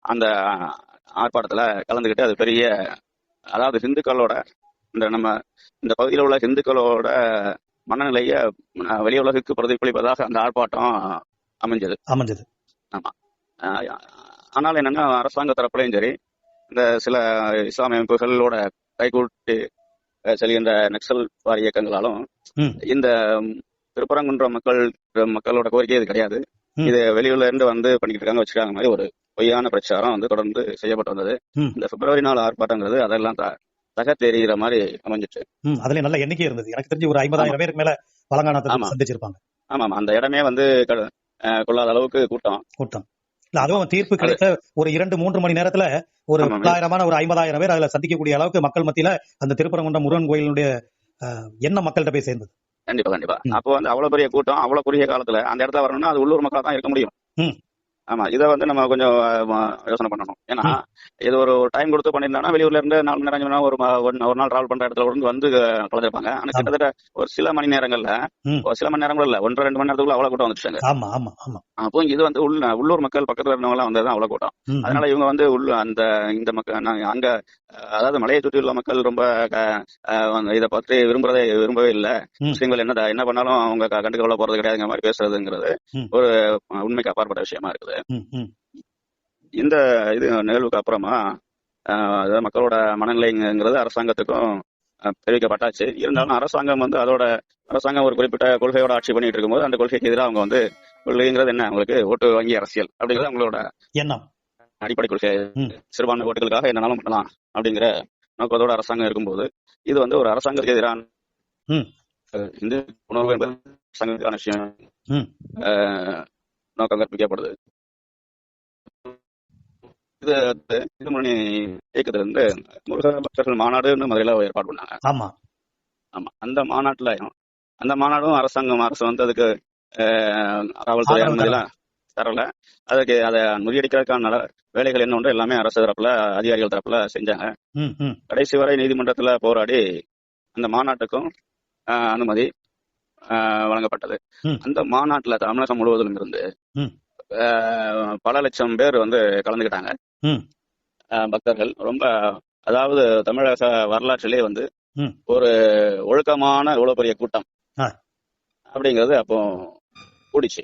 அந்த ஆர்ப்பாட்டத்துல கலந்துக்கிட்டு அது பெரிய, அதாவது ஹிந்துக்களோட இந்த பகுதியில் உள்ள ஹிந்துக்களோட மனநிலைய வெளி உலகுக்கு பிரதிபலிப்பதாக அந்த ஆர்ப்பாட்டம் அமைஞ்சது. ஆமா. ஆனால் என்னன்னா, அரசாங்க தரப்புலையும் சரி, இந்த சில இஸ்லாமிய அமைப்புகளோட கைகூட்டி செல்கின்ற நக்சல் வாரி இயக்கங்களாலும் இந்த திருப்பரங்குன்ற மக்களோட கோரிக்கை இது கிடையாது, இது வெளியூர்ல இருந்து வந்து பண்ணிக்கிட்டு இருக்காங்க வச்சுக்காங்க மாதிரி ஒரு பொய்யான பிரச்சாரம் வந்து தொடர்ந்து செய்யப்பட்டு வந்தது. இந்த பிப்ரவரி 4 ஆர்ப்பாட்டங்கிறது அதெல்லாம் தகத்தெறிகிற மாதிரி அமைஞ்சிச்சு. அதுல நல்ல எண்ணிக்கை இருந்தது. எனக்கு தெரிஞ்சு ஒரு 50,000 பேருக்கு மேல பழங்கானத்தை சந்திச்சிருப்பாங்க. ஆமா, அந்த இடமே வந்து கொள்ளாத அளவுக்கு கூட்டம். இல்ல, அதுவும் தீர்ப்பு கிடைத்த ஒரு 2-3 மணி நேரத்துல ஒரு 10,000 ஒரு 50,000 பேர் அதுல சந்திக்கக்கூடிய அளவுக்கு மக்கள் மத்தியில அந்த திருப்பரங்குன்றம் முருகன் கோயிலுடைய எண்ணம் மக்கள்கிட்ட போய் சேர்ந்தது. கண்டிப்பா. அப்போ வந்து அவ்வளவு பெரிய கூட்டம் அவ்வளவு குறுகிய காலத்துல அந்த இடத்துல வரணும்னா அது உள்ளூர் மக்களா தான் இருக்க முடியும். ஆமா, இதை வந்து நம்ம கொஞ்சம் யோசனை பண்ணணும். ஏன்னா இது ஒரு டைம் கொடுத்து பண்ணிருந்தாங்கன்னா வெளியூர்ல இருந்து 4 மணி நேரம் ஒரு நாள் டிராவல் பண்ற இடத்துல வந்து கலந்துருப்பாங்க. ஆனா கிட்டத்தட்ட ஒரு சில மணி நேரங்கள்ல, சில மணி நேரங்கள் இல்ல 1-2 மணி நேரத்துக்குள்ள அவ்வளவு கூட்டம் வந்துட்டாங்க. அப்போ இது வந்து உள்ளூர் மக்கள் பக்கத்துல இருந்தவங்க எல்லாம் வந்ததுதான் அவ்வளவு கூட்டம். அதனால இவங்க வந்து இந்த மக்கள் அங்க, அதாவது மலையை சுற்றி உள்ள மக்கள் ரொம்ப இதை பற்றி விரும்பவே இல்லை. முஸ்லீம்கள் என்ன பண்ணாலும் அவங்க கண்டுக்கொள்ள போறது கிடையாதுங்கிற மாதிரி பேசுறதுங்கிறது ஒரு உண்மைக்கு அப்பாற்பட்ட விஷயமா இருக்குது. இந்த இது நிகழ்வுக்கு அப்புறமா அதாவது மக்களோட மனநிலைங்கிறது அரசாங்கத்துக்கும் தெரிவிக்கப்பட்டாச்சு. இருந்தாலும் அரசாங்கம் வந்து அரசாங்கம் ஒரு குறிப்பிட்ட கொள்கையோட ஆட்சி பண்ணிட்டு இருக்கும்போது அந்த கொள்கைக்கு எதிராக அவங்க வந்து கொள்கைங்கிறது என்ன, அவங்களுக்கு ஓட்டு வங்கி அரசியல் அப்படிங்கிறது அவங்களோட எண்ணம், அடிப்படை கொள்கை. சிறுபான்மை ஓட்டுகளுக்காக என்னன்னாலும் பண்ணலாம் அப்படிங்கிற நோக்கத்தோட அரசாங்கம் இருக்கும்போது இது வந்து ஒரு அரசாங்கத்துக்கு எதிரான இந்து உணர்வு என்பது அரசாங்கத்துக்கான விஷயம் நோக்கம் கற்பிக்கப்படுது. இது இந்து முன்னணி இயக்கத்துல இருந்து முருக பக்தர்கள் மாநாடுன்னு மதுரையில ஏற்பாடு பண்ணாங்க. ஆமா, அந்த மாநாடும் அரசு வந்து அதுக்கு காவல்துறை அனுமதியெல்லாம் தரல. அதுக்கு அதை முறியடிக்கிறதுக்கான வேலைகள் என்ன ஒன்று எல்லாமே அரசு தரப்புல அதிகாரிகள் தரப்புல செஞ்சாங்க. கடைசி வரை நீதிமன்றத்துல போராடி அந்த மாநாட்டுக்கும் அனுமதி வழங்கப்பட்டது. அந்த மாநாட்டுல தமிழகம் முழுவதும் இருந்து பல லட்சம் பேர் வந்து கலந்துக்கிட்டாங்க பக்தர்கள். ரொம்ப, அதாவது தமிழக வரலாற்றிலே வந்து ஒரு ஒழுக்கமான இவ்வளவு பெரிய கூட்டம் அப்படிங்கிறது அப்போ கூடிச்சு.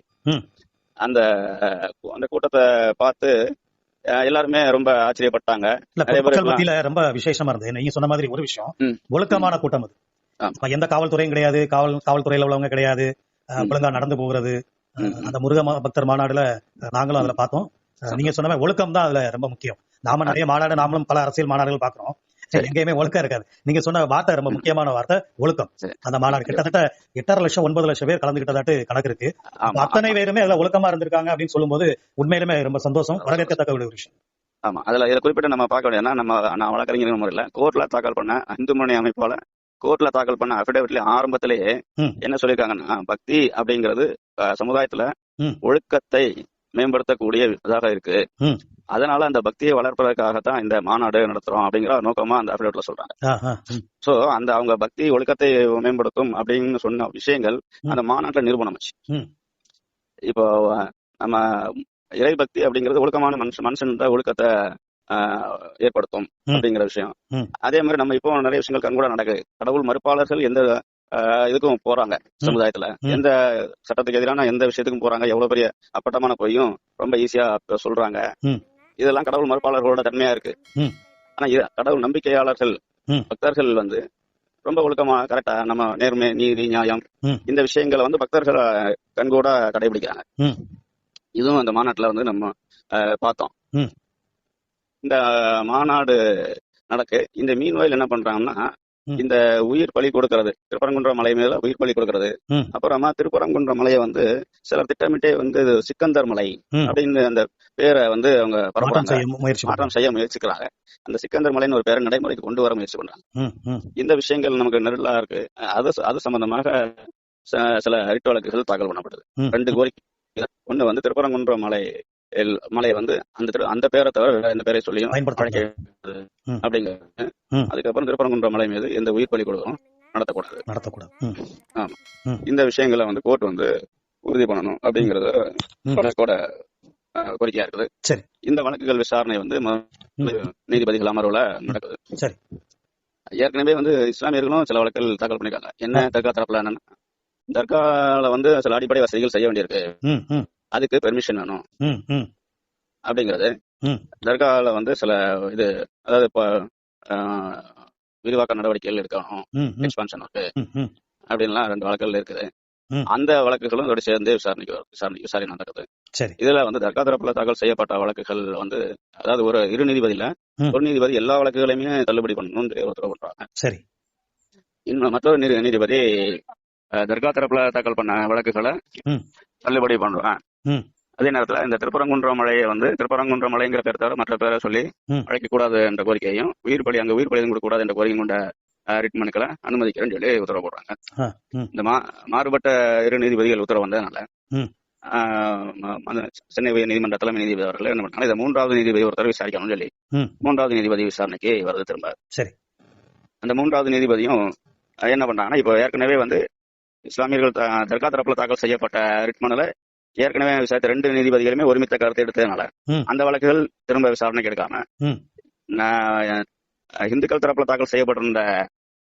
அந்த கூட்டத்தை பார்த்து எல்லாருமே ரொம்ப ஆச்சரியப்பட்டாங்க. ரொம்ப விசேஷமா இருந்தது. நீங்க சொன்ன மாதிரி ஒரு விஷயம், ஒழுக்கமான கூட்டம் அது. எந்த காவல்துறையும் கிடையாது, காவல்துறையில உள்ளவங்க கிடையாது, ஒழுங்கா நடந்து போகிறது. அந்த முருக பக்தர் மாநாடுல நாங்களும் அதுல பார்த்தோம். நீங்க சொன்ன மாதிரி ஒழுக்கம் தான் அதுல ரொம்ப முக்கியம். நாம நிறைய மாநாடு, நாமளும் பல அரசியல் மாநாடுகள் பாக்குறோம், எங்கேயுமே ஒழுக்கம் இருக்காது. நீங்க சொன்ன வார்த்தை ரொம்ப முக்கியமான வார்த்தை, ஒழுக்கம். அந்த மாநாடு கிட்டத்தட்ட 8.5 லட்சம் 9 லட்சம் பேர் கலந்துகிட்டதாட்டு கணக்கு இருக்கு. அத்தனை பேருமே அதுல ஒழுக்கமா இருந்திருக்காங்க அப்படின்னு சொல்லும் போது உண்மையிலுமே ரொம்ப சந்தோஷம், வரவேற்கத்தக்க ஒரு விஷயம். ஆமா, அதுல இதை குறிப்பிட்ட நம்ம பார்க்க வேண்டியதுன்னா, நான் வழக்கறிஞர் முறையில கோர்ட்ல தாக்கல் பண்ண இந்து முன்னணி அமைப்பால கோர்ட்ல தாக்கல் பண்ண அபிடேவிட்ல ஆரம்பத்திலேயே என்ன சொல்லியிருக்காங்கன்னா, பக்தி அப்படிங்கிறது சமுதாயத்துல ஒழுக்கத்தை மேம்படுத்தக்கூடிய இதாக இருக்கு, அதனால அந்த பக்தியை வளர்ப்பதற்காகத்தான் இந்த மாநாடு நடத்துறோம் அப்படிங்கிற நோக்கமா அந்த அபிடேவிட்ல சொல்றாங்க. சோ அந்த அவங்க பக்தி ஒழுக்கத்தை மேம்படுத்தும் அப்படின்னு சொன்ன விஷயங்கள் அந்த மாநாட்டுல நிரூபணம் ஆச்சு. இப்போ நம்ம இறை பக்தி அப்படிங்கிறது ஒழுக்கமான மனுஷன் ஒழுக்கத்தை ஏற்படுத்தும் அப்படிங்கிற விஷயம். அதே மாதிரி நம்ம இப்போ நிறைய விஷயங்கள் கண்கூட நடக்குது. கடவுள் மறுப்பாளர்கள் எந்த இதுக்கும் போறாங்க, சமுதாயத்துல எந்த சட்டத்துக்கு எதிரான எந்த விஷயத்துக்கும் போறாங்க, எவ்வளவு பெரிய அப்பட்டமான பொய்யும் ரொம்ப ஈஸியா சொல்றாங்க. இதெல்லாம் கடவுள் மறுப்பாளர்களோட தன்மையா இருக்கு. ஆனா கடவுள் நம்பிக்கையாளர்கள் பக்தர்கள் வந்து ரொம்ப ஒழுக்கமா கரெக்டா நம்ம நேர்மை, நீதி, நியாயம் இந்த விஷயங்களை வந்து பக்தர்கள் கண்கூட கடைபிடிக்கிறாங்க. இதுவும் அந்த மாநாட்டுல வந்து நம்ம பார்த்தோம். இந்த மாநாடு நடக்கு. இந்த மீன்வாயில் என்ன பண்றாங்கன்னா, இந்த உயிர் பலி கொடுக்கறது, திருப்பரங்குன்ற மலை மேல உயிர் பலி கொடுக்கறது, அப்புறமா திருப்பரங்குன்ற மலையை வந்து சிலர் திட்டமிட்டே வந்து சிக்கந்தர் மலை அப்படின்னு அந்த பேரை வந்து அவங்க மாற்றம் செய்ய முயற்சிக்கிறாங்க. அந்த சிக்கந்தர் மலைன்னு ஒரு பேரை நடைமுறைக்கு கொண்டு வர முயற்சி பண்றாங்க. இந்த விஷயங்கள் நமக்கு நெருடலா இருக்கு. அது சம்பந்தமாக சில ரிட் வழக்குகள் தாக்கல் பண்ணப்படுது. 2 கோரிக்கை. ஒண்ணு வந்து திருப்பரங்குன்ற மலை வந்து அந்த பேரை தவிர வேற எந்த பேரை சொல்லியும் அப்படிங்கிறது. அதுக்கப்புறம் திருப்பரங்குன்ற மலை மீது எந்த உயிர் பலி கொடுக்கணும் நடத்தக்கூடாது. ஆமா, இந்த விஷயங்களை வந்து கோர்ட் வந்து உறுதி பண்ணணும் அப்படிங்கறது வழக்கோட கோரிக்கையா இருக்குது. இந்த வழக்குகள் விசாரணை வந்து நீதிபதிகள் அமர்வுல நடக்குது. ஏற்கனவே வந்து இஸ்லாமியர்களும் சில வழக்குகள் தாக்கல் பண்ணிருக்காங்க. என்ன தர்கா தரப்புல என்னன்னா, தர்கால வந்து சில அடிப்படை வசதிகள் செய்ய வேண்டியிருக்கு, அதுக்கு பெர்மிஷன் வேணும் அப்படிங்கிறது. தர்கால வந்து சில இது அதாவது இப்ப விரிவாக்க நடவடிக்கைகள் எடுக்கணும், எக்ஸ்பான்ஷன் இருக்கு அப்படின்லாம் 2 வழக்குகள் இருக்குது. அந்த வழக்குகளும் இதோட சேர்ந்து விசாரணை நடக்குது. இதுல வந்து தர்கா தரப்புல தாக்கல் செய்யப்பட்ட வழக்குகள் வந்து அதாவது ஒரு 2 நீதிபதியில ஒரு நீதிபதி எல்லா வழக்குகளையுமே தள்ளுபடி பண்ணணும்னு உத்தரவு பண்றாங்க. இன்னும் மற்றொரு நீதிபதி தர்கா தரப்புல தாக்கல் பண்ண வழக்குகளை தள்ளுபடி பண்றாங்க. அதே நேரத்துல இந்த திருப்பரங்குன்ற மலையை வந்து திருப்பரங்குன்ற மலைங்கிற பேர் தவிர மற்ற பேரை சொல்லி அழைக்க கூடாது என்ற கோரிக்கையும் உயிர் பலி கொடுக்க கூடாது என்ற கோரிக்கை கொண்ட ரிட் மனுக்களை அனுமதிக்கிறேன்னு சொல்லி உத்தரவு போடுறாங்க. இந்த மாறுபட்ட 2 நீதிபதிகள் உத்தரவு வந்ததுனால சென்னை உயர் நீதிமன்ற தலைமை நீதிபதி அவர்கள் என்ன பண்ணாங்க, இதை 3வது நீதிபதி ஒருத்தர் விசாரிக்கணும்னு சொல்லி 3வது நீதிபதி விசாரணைக்கு வருது திரும்ப. அந்த 3வது நீதிபதியும் என்ன பண்றாங்கன்னா, இப்போ ஏற்கனவே வந்து இஸ்லாமியர்கள் தர்கா தரப்புல தாக்கல் செய்யப்பட்ட ரிட் மனுல ஏற்கனவே விசாரித்த 2 நீதிபதிகளுமே ஒருமித்த கருத்தை எடுத்ததுனால அந்த வழக்குகள் திரும்ப விசாரணைக்கு எடுக்காம இந்துக்கள் தரப்புல தாக்கல் செய்யப்பட்டிருந்த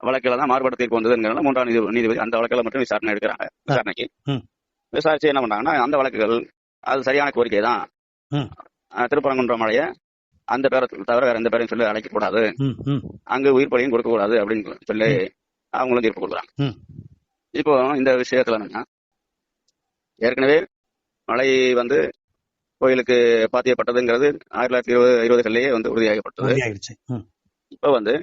வழக்குல தான் மாறுபட்ட தீர்ப்பு வந்ததுங்கிறனால 3வது நீதிபதி அந்த வழக்குல மட்டும் விசாரணை எடுக்கிறாங்க. விசாரணைக்கு விசாரிச்சு என்ன பண்றாங்கன்னா, அந்த வழக்குகள் அது சரியான கோரிக்கை தான், திருப்பரங்குன்ற மலைய அந்த பேரை தவிர வேற எந்த பேரையும் சொல்லி அழைக்க கூடாது, அங்கு உயிர் பலியும் கொடுக்க கூடாது அப்படின்னு சொல்லி அவங்களும் தீர்ப்பு கொடுக்குறாங்க. இப்போ இந்த விஷயத்துல என்னன்னா, ஏற்கனவே மலை வந்து கோயிலுக்கு பாத்தியப்பட்டதுங்கிறது 1920களிலேயே வந்து உறுதியாகப்பட்டது. இப்ப வந்து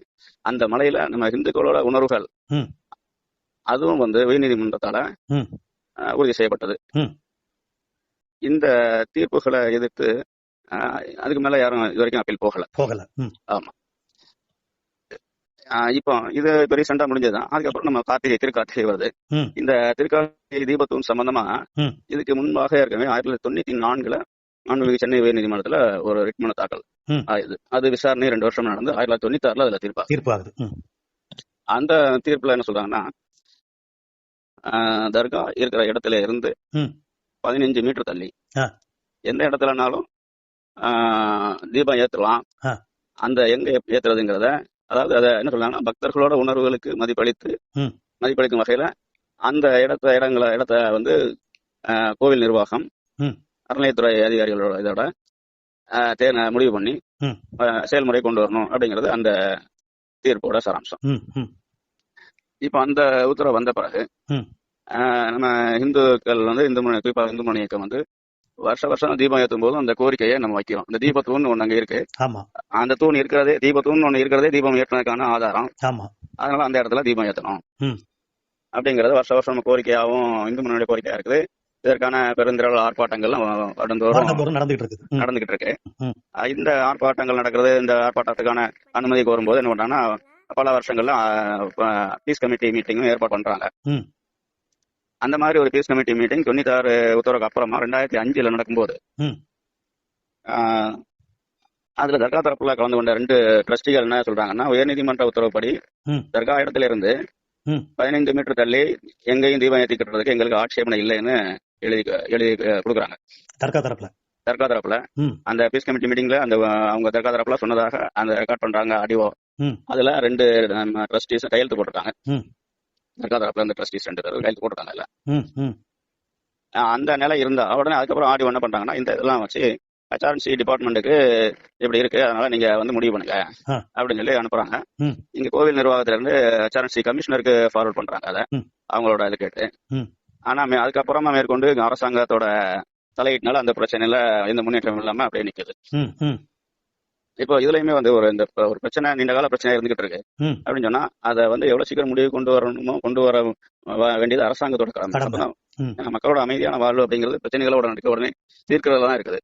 அந்த மலையில நம்ம இந்துக்களோட உணர்வுகள் அதுவும் வந்து உயர்நீதிமன்றத்தால உறுதி செய்யப்பட்டது. இந்த தீர்ப்புகளை எதிர்த்து அதுக்கு மேல யாரும் இது வரைக்கும் அப்பீல் போகல. ஆமா, இப்போ இது ரீசெண்டா முடிஞ்சதுதான். அதுக்கப்புறம் நம்ம திருக்கார்த்திகை வருது. இந்த திருக்கார்த்திகை தீபத்தூண் சம்பந்தமா இதுக்கு முன்பாக ஏற்கனவே 1994 மாண்புமிகு சென்னை உயர் நீதிமன்றத்துல ஒரு ரிட் மனு தாக்கல் ஆயுது. அது விசாரணை 2 வருஷம் நடந்து 1996 அதுல தீர்ப்பாகுது. அந்த தீர்ப்புல என்ன சொல்றாங்கன்னா, தர்கா இருக்கிற இடத்துல இருந்து 15 மீட்டர் தள்ளி எந்த இடத்துலனாலும் தீபம் ஏற்றலாம். அந்த எங்க ஏத்துறதுங்கிறத, அதாவது அதை என்ன சொல்றாங்கன்னா, பக்தர்களோட உணர்வுகளுக்கு மதிப்பளிக்கும் வகையில அந்த இடத்த வந்து கோவில் நிர்வாகம், அறநிலையத்துறை அதிகாரிகளோட இதோட முடிவு பண்ணி செயல்முறை கொண்டு வரணும் அப்படிங்கிறது அந்த தீர்ப்போட சாராம்சம். இப்ப அந்த உத்தரவு வந்த பிறகு நம்ம இந்துக்கள் வந்து குறிப்பா இந்து மணி இயக்கம் வந்து வருஷம் தீபம் ஏற்றும் போதும் அந்த கோரிக்கையை நம்ம வைக்கிறோம். இந்த தீபத்தூண் ஒண்ணு அங்க இருக்கு, அந்த தூண் இருக்கிறதே தீபத்தூண் ஒண்ணு இருக்கிறதே தீபம் ஏற்றினதுக்கான ஆதாரம். அதனால அந்த இடத்துல தீபம் ஏற்றணும் அப்படிங்கறது வருஷம் நம்ம கோரிக்கையாவும் இந்து மணியோட கோரிக்கையா இருக்குது. இதற்கான பெருந்திரள் ஆர்ப்பாட்டங்கள்லாம் வருடந்தோறும் நடந்துகிட்டு இருக்கு. இந்த ஆர்ப்பாட்டங்கள் நடக்கிறது, இந்த ஆர்ப்பாட்டத்துக்கான அனுமதி கோரும்போது என்ன பண்றாங்கன்னா, பல வருஷங்கள்ல பீஸ் கமிட்டி மீட்டிங்கும் ஏற்பாடு பண்றாங்க. அந்த மாதிரி ஒரு பீஸ் கமிட்டி மீட்டிங் 96 உத்தரவுக்கு அப்புறமா 2005 நடக்கும்போது அதுல தர்கா தரப்புல கலந்து கொண்ட 2 ட்ரஸ்டிகள் என்ன சொல்றாங்கன்னா, உயர்நீதிமன்ற உத்தரவுப்படி தர்கா இடத்துல இருந்து 15 மீட்டர் தள்ளி எங்கேயும் தீபம் ஏற்றிக்கிறதுக்கு எங்களுக்கு ஆட்சேபனை இல்லைன்னு எழுதி கொடுக்குறாங்க. தர்கா தரப்புல அந்த பீஸ் கமிட்டி மீட்டிங்ல அந்த அவங்க தர்கா தரப்புல சொன்னதாக அந்த ரெக்கார்ட் பண்றாங்க ஆடியோ. அதுல 2 ட்ரஸ்டிஸ் கையெழுத்து போட்டிருக்காங்க. தர்கா தரப்புல இந்த ட்ரஸ்டிஸ் 2 பேர் கையெழுத்து போட்டிருக்காங்க. அந்த நிலை இருந்தா உடனே அதுக்கப்புறம் ஆடியோ என்ன பண்றாங்கன்னா, இந்த இதெல்லாம் வச்சு HRC டிபார்ட்மெண்ட்டுக்கு இப்படி இருக்கு, அதனால நீங்க வந்து முடிவு பண்ணுங்க அப்படின்னு சொல்லி அனுப்புறாங்க. இங்க கோவில் நிர்வாகத்துல இருந்து HRC கமிஷனருக்கு ஃபார்வர்ட் பண்றாங்க அதை அவங்களோட இது கேட்டு. ஆனா அதுக்கப்புறமா மேற்கொண்டு அரசாங்கத்தோட தலையீட்டினால அந்த பிரச்சனையில எந்த முன்னேற்றம் இல்லாம அப்படியே நிக்குது. இப்போ இதுலயுமே வந்து ஒரு பிரச்சனை நீண்ட கால பிரச்சனை இருந்துகிட்டு இருக்கு அப்படின்னு சொன்னா அதை வந்து எவ்வளவு சீக்கிரம் முடிவு கொண்டு வரணுமோ கொண்டு வர வேண்டியது அரசாங்கத்தோட கடமை. மக்களோட அமைதியான வாழ்வு அப்படிங்கிறது பிரச்சனைகளோட நடக்க உடனே தீர்க்கிறதா தான் இருக்குது.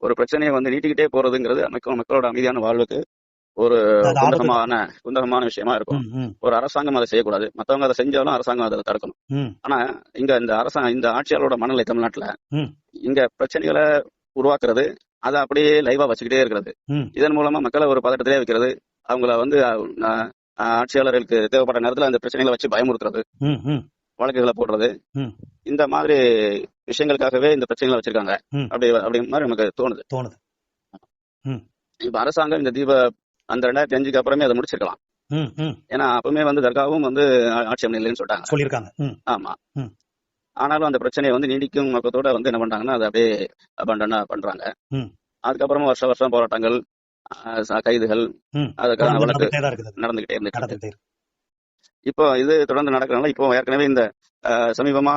ஒரு பிரச்சனையை வந்து நீட்டிக்கிட்டே போறதுங்கிறது மக்களோட அமைதியான வாழ்வுக்கு ஒரு குந்தகமான விஷயமா இருக்கும். ஒரு அரசாங்கம் அதை செய்யக்கூடாது. மத்தவங்க அதை செஞ்சாலும் அரசாங்கம் அதை தடுக்கணும். ஆனா இந்த ஆட்சியாளரோட மனநிலை தமிழ்நாட்டுல இங்க பிரச்சனைகளை உருவாக்குறது, அதை அப்படியே லைவா வச்சுக்கிட்டே இருக்கிறது. இதன் மூலமா மக்களை ஒரு பதட்டத்திலே வைக்கிறது, அவங்கள வந்து ஆட்சியாளர்களுக்கு தேவைப்பட்ட நேரத்துல அந்த பிரச்சனைகளை வச்சு பயமுறுத்துறது, வழக்குகளை போடுறது, இந்த மாதிரி விஷயங்களுக்காகவே இந்த பிரச்சனைகளை வச்சிருக்காங்க அப்படி மாதிரி நமக்கு தோணுது. இப்ப அரசாங்கம் இந்த அந்த 2005 அப்புறமே அதை முடிச்சிருக்கலாம். ஏன்னா அப்பவுமே வந்து தர்காவும் வந்து ஆட்சி அமையலன்னு சொல்லிட்டாங்க. ஆமா. ஆனாலும் அந்த பிரச்சனையை வந்து நீடிக்கும் நோக்கத்தோட வந்து என்ன பண்றாங்கன்னா அதை அப்படியே அபண்டனா பண்றாங்க. அதுக்கப்புறமா வருஷம் போராட்டங்கள், கைதுகள், அதுக்கான வழக்கு நடந்துகிட்டே இருந்துட்டு இப்போ இது தொடர்ந்து நடக்கிறதுனால இப்போ ஏற்கனவே இந்த சமீபமா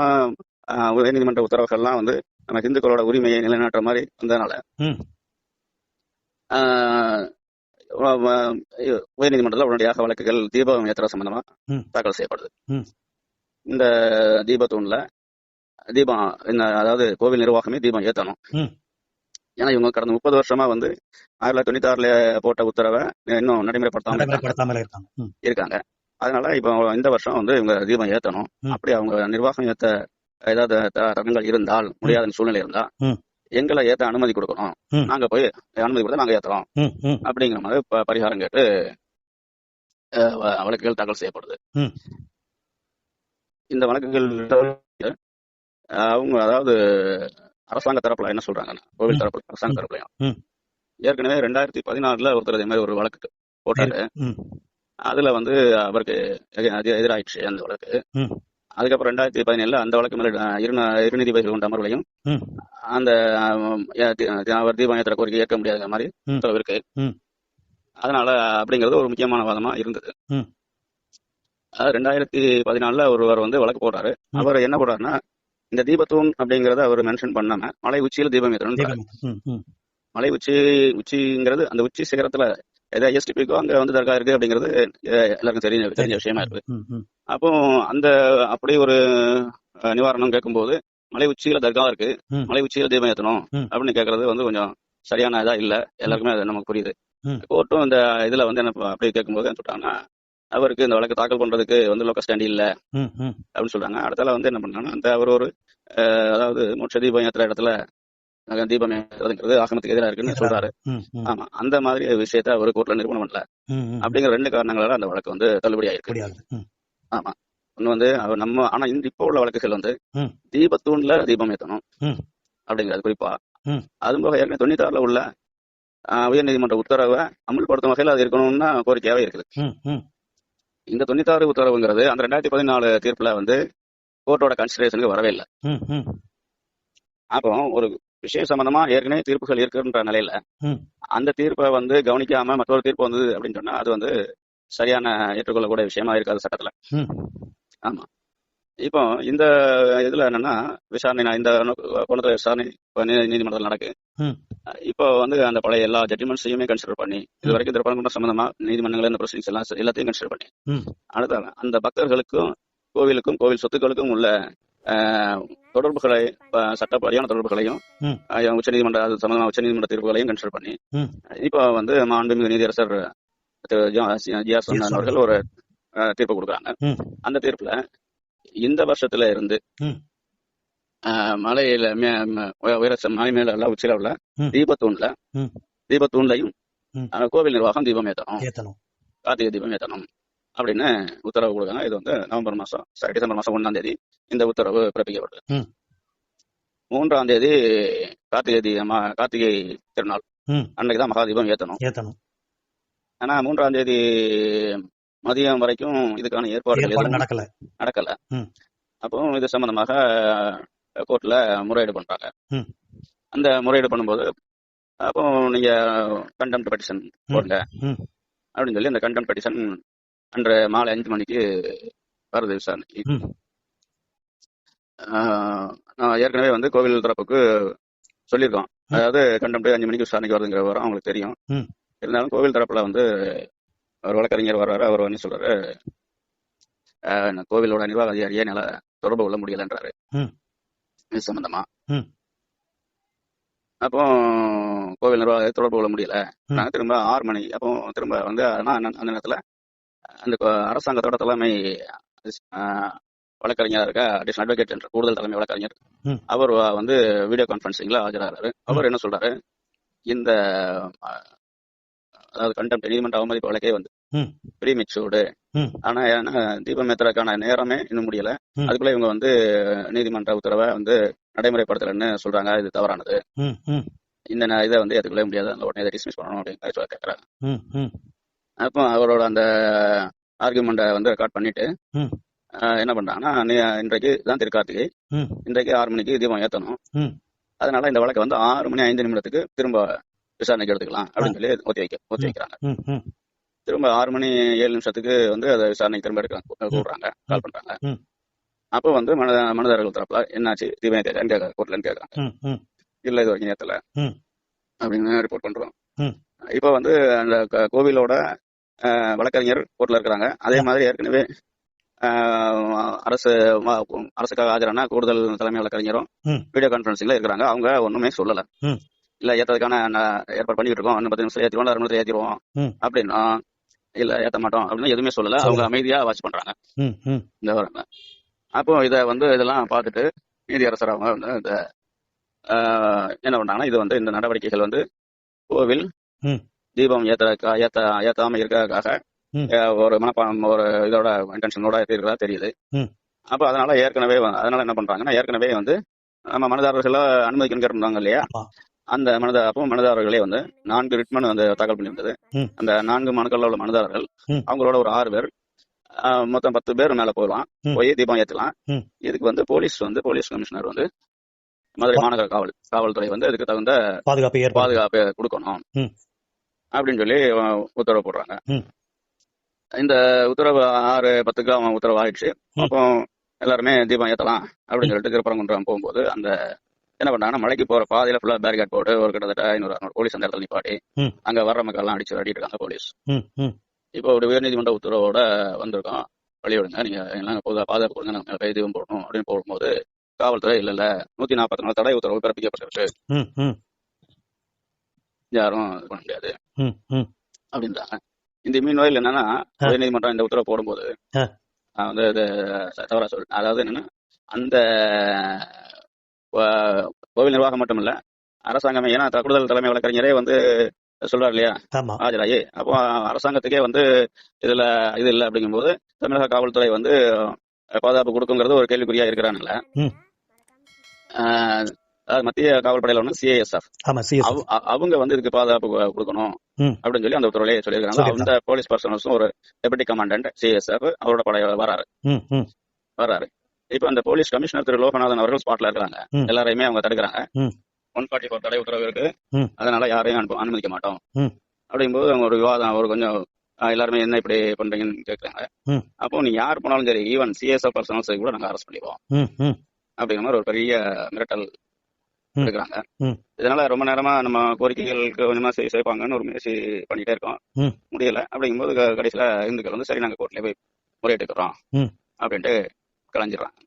உயர்நீதிமன்ற உத்தரவுகள்லாம் வந்து நம்ம இந்துக்களோட உரிமையை நிலைநாட்டுற மாதிரி வந்ததுனால உயர்நீதிமன்றத்தில் உடனடியாக வழக்குகள் தீபம் ஏத்துற சம்பந்தமா தாக்கல் செய்யப்படுது. இந்த தீபத்தூண்ல அதாவது கோவில் நிர்வாகமே தீபம் ஏத்தணும். ஏன்னா இவங்க கடந்த 30 வருஷமா வந்து 1996 போட்ட உத்தரவை இன்னும் நடைமுறைப்படுத்தாம இருக்காங்க. அதனால இப்போ இந்த வருஷம் வந்து இவங்க தீபம் ஏத்தணும். அப்படி அவங்க நிர்வாகம் ஏத்த ஏதாவது தடங்கள் இருந்தால், முடியாத சூழ்நிலை இருந்தா எங்களை ஏத்த அனுமதி கொடுக்கணும், நாங்க போய் அனுமதி கொடுத்தா நாங்க ஏத்துறோம் அப்படிங்கிற மாதிரி பரிகாரம் கேட்டு வழக்குகள் தாக்கல் செய்யப்படுது. இந்த வழக்குகள் அவங்க அதாவது அரசாங்க தரப்புல என்ன சொல்றாங்கன்னா, கோவில் தரப்புல அரசாங்க தரப்புலையும் ஏற்கனவே 2014 ஒருத்தர் இதே மாதிரி ஒரு வழக்கு போட்டாரு. அதுல வந்து அவருக்கு எதிராயிடுச்சு அந்த வழக்கு. அதுக்கப்புறம் 2017 அந்த வழக்கு மேல இரு நீதிபதிகள் கொண்ட அமர்வுலையும் அந்த அவர் தீபம் ஏத்துற கோரிக்கை ஏற்க முடியாத மாதிரி உத்தரவு இருக்கு. அதனால அப்படிங்கிறது ஒரு முக்கியமான வாதமா இருந்தது. 2014 ஒருவர் வந்து வழக்கு போடுறாரு. அவர் என்ன போடுறாருன்னா, இந்த தீபத்தூண் அப்படிங்கறத அவர் மென்ஷன் பண்ணாம மலை உச்சியில தீபம் ஏற்றணும். மலை உச்சிங்கிறது அந்த உச்சி சிகரத்துல ஏதாவது எஸ்டிபிக்கோ அங்க வந்து தர்கா இருக்கு அப்படிங்கிறது எல்லாருக்கும் தெரிஞ்ச விஷயமா இருக்கு. அப்போ அப்படி ஒரு நிவாரணம் கேட்கும்போது மலை உச்சியில தர்கா இருக்கு, மலை உச்சியில தீபம் ஏற்றணும் அப்படின்னு கேட்கறது வந்து கொஞ்சம் சரியான இதா இல்ல. எல்லாருக்குமே அது நமக்கு புரியுது. கோர்ட்டும் இந்த இதுல வந்து என்ன அப்படி கேட்கும்போது என்ன சொல்றாங்கன்னா, அவருக்கு இந்த வழக்கு தாக்கல் பண்றதுக்கு வந்து லோக்கல் ஸ்டாண்ட் இல்ல அப்படின்னு சொல்றாங்க. அடுத்தால வந்து என்ன பண்றாங்கன்னா, அவர் ஒரு அதாவது மோட்ச தீபம் ஏத்துற இடத்துல தீபம் ஏற்றுறதுங்கிறது ஆகமத்துக்கு எதிராக இருக்குன்னு சொல்றாரு. ஆமா, அந்த மாதிரி விஷயத்த அவர் கோர்ட்ல நிரூபணம் பண்ணல. அப்படிங்கிற 2 காரணங்களால அந்த வழக்கு வந்து தள்ளுபடி ஆயிருக்கு. ஆமா, ஒண்ணு வந்து அவர் ஆனா இப்போ உள்ள வழக்குகள் வந்து தீபத்தூண்ல தீபம் ஏற்றணும் அப்படிங்கிறது குறிப்பா. அது போக ஏற்கனவே 96 உள்ள உயர்நீதிமன்ற உத்தரவை அமல்படுத்தும் வகையில் அது இருக்கணும்னா கோரிக்கையாவே இருக்குது. இந்த 96 உத்தரவுங்கிறது அந்த 2014 தீர்ப்புல வந்து கோர்ட்டோட கன்சிடரேஷனுக்கு வரவே இல்லை. அப்போ ஒரு விஷயம் சம்பந்தமா ஏற்கனவே தீர்ப்புகள் இருக்குன்ற நிலையில அந்த தீர்ப்பை வந்து கவனிக்காம மற்றொரு தீர்ப்பு வந்தது அப்படின்னு சொன்னா அது வந்து சரியான ஏற்றுக்கொள்ளக்கூடிய விஷயமா இருக்காது சட்டத்துல. ஆமா, இப்போ இந்த இதுல என்னன்னா விசாரணை, இந்த கோணத்துல விசாரணை நீதிமன்றத்தில் நடக்கு. இப்போ வந்து அந்த பழைய எல்லா ஜட்ஜ்மெண்ட்ஸையுமே கன்சிடர் பண்ணி இது வரைக்கும் திருப்பரங்குன்றம் சம்பந்தமா நீதிமன்றங்கள் இந்த ப்ரொசீடிங்ஸ் எல்லாத்தையும் கன்சிடர் பண்ணி அடுத்த அந்த பக்தர்களுக்கும் கோவிலுக்கும் கோவில் சொத்துக்களுக்கும் உள்ள தொடர்புகளை, சட்டப்படியான தொடர்புகளையும் உச்சநீதிமன்ற அது சம்பந்தமான உச்சநீதிமன்ற தீர்ப்புகளையும் கன்சிடர் பண்ணி இப்போ வந்து மாண்புமிகு நீதியரசர் ஜிஆர் சொன்னான் அவர்கள் ஒரு தீர்ப்பு கொடுக்குறாங்க. அந்த தீர்ப்புல இந்த வருஷத்துல இருந்து மலையில மலை மேல எல்லாம் உச்சில உள்ள தீபத்தூண்லையும் கோவில் நிர்வாகம் தீபம் ஏற்றணும், கார்த்திகை தீபம் ஏற்றணும் அப்படின்னு உத்தரவு கொடுக்காங்க. இது வந்து டிசம்பர் மாசம் 1ஆம் தேதி இந்த உத்தரவு பிறப்பிக்கப்படுது. 3ஆம் தேதி கார்த்திகை திருநாள் அன்னைக்குதான் மகாதீபம் ஏற்றணும். ஆனா 3ஆம் தேதி மதியம் வரைக்கும் இதுக்கான ஏற்பாடுகள் நடக்கல. அப்போ இது சம்பந்தமாக கோர்ட்ல முறையீடு பண்றாங்க. அந்த முறையீடு பண்ணும்போது அப்போ நீங்க கண்டெம்ட் பெட்டிஷன் போடுங்க அப்படின்னு சொல்லி அந்த கண்டெம்ட் பெட்டிஷன் அன்று மாலை 5 மணிக்கு வருது விசாரணைக்கு. ஏற்கனவே வந்து கோவில் தரப்புக்கு சொல்லியிருக்கோம், அதாவது கண்டெம்ட் 5 மணிக்கு விசாரணைக்கு வருதுங்கிற விவரம் அவங்களுக்கு தெரியும். இருந்தாலும் கோவில் தரப்புல வந்து ஒரு வழக்கறிஞர் வர்றாரு. அவர் வந்து சொல்றாரு, கோவிலோட நிர்வாக அதிகாரியை என்னால தொடர்பு கொள்ள முடியலன்றாரு இது சம்பந்தமா. அப்போ கோவில் நிர்வாகத்தை தொடர்பு கொள்ள முடியல. நாங்க திரும்ப 6 மணி அப்போ திரும்ப வந்து அந்த நேரத்துல அந்த அரசாங்கத்தோட தலைமை வழக்கறிஞர் இருக்க அடிஷனல் அட்வொகேட் என்ற கூடுதல் தலைமை வழக்கறிஞர் அவர் வந்து வீடியோ கான்பரன்சிங்ல ஆஜராகிறாரு. அவர் என்ன சொல்றாரு, இந்த அதாவது கண்டெம்ட் நீதிமன்ற அவமதிப்பு வழக்கே வந்து ப்ரீமெச்சூர்டு. ஆனா தீபம் ஏத்துறதுக்கான நேரமே இன்னும் முடியல. அதுக்குள்ள இவங்க வந்து நீதிமன்ற உத்தரவை வந்து நடைமுறைப்படுத்தலன்னு சொல்றாங்க. இது தவறானது. இந்த இதை வந்து ஏற்றுக்கொள்ள முடியாது. அந்த உடனே இதை டிஸ்மிஸ் பண்ணணும் அப்படின்னு சொல்ல கேட்கறாங்க. அப்போ அவரோட அந்த ஆர்குமெண்ட்டை வந்து ரெக்கார்ட் பண்ணிட்டு என்ன பண்றாங்கன்னா, இன்றைக்கு தான் திருக்கார்த்திகை, இன்றைக்கு 6 மணிக்கு தீபம் ஏற்றணும். அதனால இந்த வழக்கை வந்து 6 மணி 5 நிமிடத்துக்கு திரும்ப விசாரணைக்கு எடுத்துக்கலாம் அப்படின்னு சொல்லி ஒத்தி வைக்கிறாங்க. திரும்ப 6 மணி 7 நிமிஷத்துக்கு வந்து அதை விசாரணைக்கு திரும்ப எடுக்கிறாங்க, கூடுறாங்க, கால் பண்றாங்க. அப்போ வந்து மனதாரர்கள் தரப்புல என்னாச்சு தீபம் ஏற்ற கோர்ட்லன்னு கேட்கறாங்க. இல்ல இது வரைக்கும் ஏத்தல அப்படின்னு ரிப்போர்ட் பண்றோம். இப்போ வந்து அந்த கோவிலோட வழக்கறிஞர் கோர்ட்ல இருக்கிறாங்க. அதே மாதிரி ஏற்கனவே அரசுக்காக ஆஜரான கூடுதல் தலைமை வழக்கறிஞரும் வீடியோ கான்பரன்சிங்ல இருக்கிறாங்க. அவங்க ஒண்ணுமே சொல்லல. இல்ல ஏற்றதுக்கான ஏற்பாடு பண்ணிட்டு இருக்கோம், இன்னும் 10 நிமிஷம் ஏற்றிடுவோம், 6 நிமிஷம் ஏற்றிடுவோம் அப்படின்னா, இல்ல ஏற்ற மாட்டோம் அப்படின்னு எதுவுமே சொல்லல. அவங்க அமைதியா வாட்ச் பண்றாங்க இந்த வரங்க. அப்போ இதை வந்து இதெல்லாம் பார்த்துட்டு நீதியரசர் அவங்க வந்து இந்த என்ன பண்றாங்கன்னா, இது வந்து இந்த நடவடிக்கைகள் வந்து கோவில் தீபம் ஏத்தாம இருக்கிறதுக்காக ஒரு மனப்பாடம் ஒரு இதோட இன்டென்ஷனோட இருக்கிறதா தெரியுது. அப்ப அதனால என்ன பண்றாங்கன்னா, ஏற்கனவே வந்து நம்ம மனதாரர்களை அனுமதிக்கணும் கேட்டிருந்தாங்க இல்லையா, அந்த மனதாரர்களே வந்து 4 ரிட் மனு வந்து தாக்கல் பண்ணியிருந்தது. அந்த 4 மனுக்கள் உள்ள மனதாரர்கள் அவங்களோட ஒரு 6 பேர் மொத்தம் 10 பேர் மேல போய் தீபம் ஏற்றலாம். இதுக்கு வந்து போலீஸ் கமிஷனர் வந்து மதுரை மாநகர காவல்துறை வந்து அதுக்கு தகுந்த பாதுகாப்பு கொடுக்கணும் அப்படின்னு சொல்லி உத்தரவு போடுறாங்க. இந்த உத்தரவு 6:10க்கு அவன் உத்தரவு ஆயிடுச்சு. அப்போ எல்லாருமே தீபம் ஏற்றலாம் அப்படின்னு சொல்லிட்டு திருப்பரங்குன்றம் போகும்போது அந்த என்ன பண்றாங்கன்னா, மலைக்கு போற பாதையில ஃபுல்லா பேரிகார்ட் போட்டு ஒரு கிட்டத்தட்ட 500-600 போலீஸ் அந்த இடத்துல நிப்பாட்டி அங்க வர்ற மக்கள் எல்லாம் அடிட்டு இருக்காங்க போலீஸ். இப்போ ஒரு உயர்நீதிமன்ற உத்தரவோட வந்திருக்கோம், வழி விடுங்க, நீங்க எல்லாம் பாதுகாப்பு கொடுங்க, நாங்க கை தீபம் போடணும் அப்படின்னு போகும்போது காவல்துறை இல்ல 144 தடை உத்தரவு பிறப்பிக்கப்பட்டிருக்கு, யாரும் இது பண்ண முடியாது அப்படின்றாங்க. இந்த மீன்வயல் என்னன்னா, உயர்நீதிமன்றம் இந்த உத்தரவு போடும்போது வந்து தவறா சொல்றேன். அதாவது என்னன்னா, அந்த கோவில் நிர்வாகம் மட்டும் இல்ல, அரசாங்கமே, ஏன்னா கூடுதல் தலைமை வழக்கறிஞரே வந்து சொல்றாரு இல்லையா ஆஜராயி, அப்போ அரசாங்கத்துக்கே வந்து இதுல இது இல்லை அப்படிங்கும்போது தமிழக காவல்துறை வந்து பாதுகாப்பு கொடுக்குங்கிறது ஒரு கேள்விக்குறியா இருக்கிறாங்கல்ல. மத்திய காவல்படையில ஒண்ணு சிஐஎஸ்எஃப், அவங்க வந்து இதுக்கு பாதுகாப்பு கொடுக்கணும் அப்படின்னு சொல்லி அந்த உத்தரவுலயே சொல்லியிருக்காங்க. அந்த போலீஸ் பர்சனல்ஸும் ஒரு டெபுட்டி கமாண்டன்ட் சிஐஎஸ்எஃப் அவரோட படைய வராரு. இப்ப அந்த போலீஸ் கமிஷனர் திரு லோகநாதன் அவர்கள் ஸ்பாட்ல இருக்காங்க. எல்லாரையுமே அவங்க தடுக்கிறாங்க. 144 தடை உத்தரவு இருக்கு, அதனால யாரையும் அனுமதிக்க மாட்டோம் அப்படிங்கும்போது அவங்க ஒரு விவாதம், ஒரு கொஞ்சம் எல்லாருமே என்ன இப்படி பண்றீங்கன்னு கேட்கறாங்க. அப்போ நீங்க யார் போனாலும் சரி, ஈவன் சிஎஸ்எஃப் பர்சனல்ஸ் கூட நாங்க அரெஸ்ட் பண்ணிடுவோம் அப்படிங்கிற மாதிரி ஒரு பெரிய மிரட்டல் எடுக்கிறாங்க. இதனால ரொம்ப நேரமா நம்ம கோரிக்கைகளுக்கு கொஞ்சமா சேர்ப்பாங்கன்னு ஒரு முயற்சி பண்ணிட்டே இருக்கோம், முடியல. அப்படிங்கும்போது கடைசியில இந்துக்கள் வந்து சரி நாங்க கோர்ட்ல போய் முறையிட்டுக்கிறோம் அப்படின்ட்டு கலைஞ்சிடறாங்க.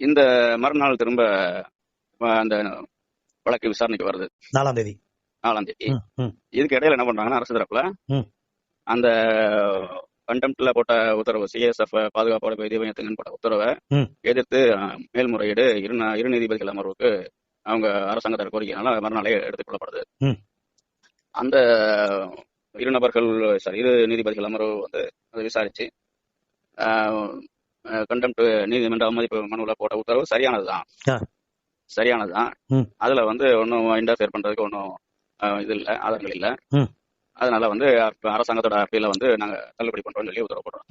இந்த மறுநாள் திரும்ப அந்த வழக்கு விசாரணைக்கு வருது 4ஆம் தேதி. இதுக்கு இடையில என்ன பண்றாங்கன்னா, அரசு தரப்புல அந்த கண்டெம்ட்ல போட்ட உத்தரவு, சிஎஸ்எஃப் பாதுகாப்போட தீபம் போட்ட உத்தரவை எதிர்த்து மேல்முறையீடு இரு நீதிபதிகள் அமர்வுக்கு அவங்க அரசாங்கத்தோட கோரிக்கைனால மறுநாளே எடுத்துக் கொள்ளப்படுது. அந்த இரு நீதிபதிகள் அமர்வு வந்து அதை விசாரிச்சு கண்டெம்ட் நீதிமன்ற அவமதிப்பு மனுவில் போட்ட உத்தரவு சரியானதுதான். அதுல வந்து ஒன்னும் இன்டர்ஃபியர் பண்றதுக்கு ஒன்னும் இது இல்ல, ஆதாரங்கள் இல்ல. அதனால வந்து அரசாங்கத்தோட அப்பீல வந்து நாங்க தள்ளுபடி பண்றோம்னு சொல்லி உத்தரவு போடுறோம்.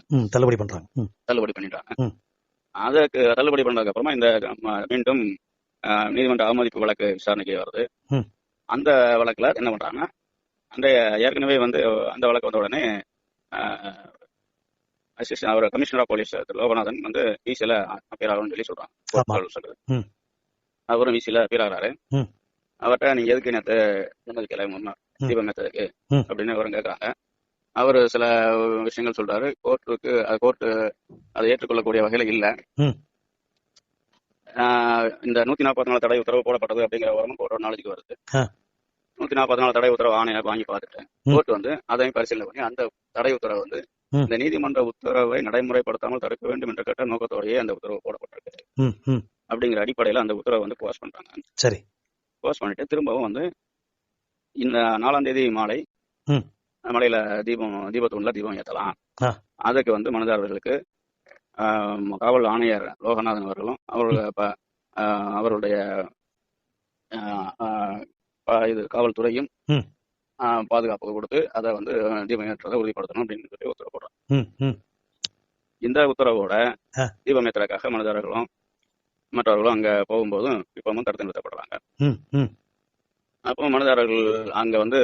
தள்ளுபடி பண்ணிட்டாங்க. அதுக்கு தள்ளுபடி பண்ணதுக்கு அப்புறமா இந்த மீண்டும் நீதிமன்ற அவமதிப்பு வழக்கு விசாரணைக்கு வருது. அந்த வழக்குல என்ன பண்றாங்கன்னா, அந்த ஏற்கனவே வந்து அந்த வழக்கு வந்த உடனே அவர் கமிஷனர் ஆஃப் போலீஸ் லோகநாதன் வந்து விசில அப்பீர் ஆகும்னு சொல்லி சொல்றாங்க. அவரும் விசில அப்பீர் ஆகிறாரு. அவர்கிட்ட நீங்க எதுக்கு நேற்று அனுமதிக்கல தீபம் ஏற்றதுக்கு அப்படின்னு விவரம் கேட்கறாங்க. அவரு சில விஷயங்கள் சொல்றாரு. கோர்ட்டு அதை ஏற்றுக்கொள்ளக்கூடிய வகையில இல்ல. இந்த 144 தடை உத்தரவு போடப்பட்டது அப்படிங்கிற விவரமும் ஒரு நாளைக்கு வருது. 144 தடை உத்தரவு ஆணையர் வாங்கி பார்த்துட்டு கோர்ட் வந்து அதையும் பரிசீலனை பண்ணி அந்த தடை உத்தரவு வந்து இந்த நீதிமன்ற உத்தரவை நடைமுறைப்படுத்தாமல் தடுக்க வேண்டும் என்ற கட்ட நோக்கத்தோடையே அந்த உத்தரவு போடப்பட்டிருக்கு அப்படிங்கிற அடிப்படையில அந்த உத்தரவை வந்து போஸ்ட் பண்றாங்க. சரி, போஸ்ட் பண்ணிட்டு திரும்பவும் வந்து இந்த 4ஆம் தேதி மாலை மலையில தீபத்தூண்ல தீபம் ஏற்றலாம். அதுக்கு வந்து மனுதாரர்களுக்கு காவல் ஆணையர் லோகநாதன் அவர்களும் அவருடைய காவல்துறையும் பாதுகாப்பு கொடுத்து அதை வந்து தீபம் ஏற்றதை உறுதிப்படுத்தணும் அப்படின்னு சொல்லி உத்தரவு போடுறாங்க. இந்த உத்தரவோட தீபம் ஏற்றதுக்காக மனுதாரர்களும் மற்றவர்களும் அங்க போகும்போதும் இப்பவும் தடுத்து நிறுத்தப்படுறாங்க. அப்போ மனுதாரர்கள் அங்க வந்து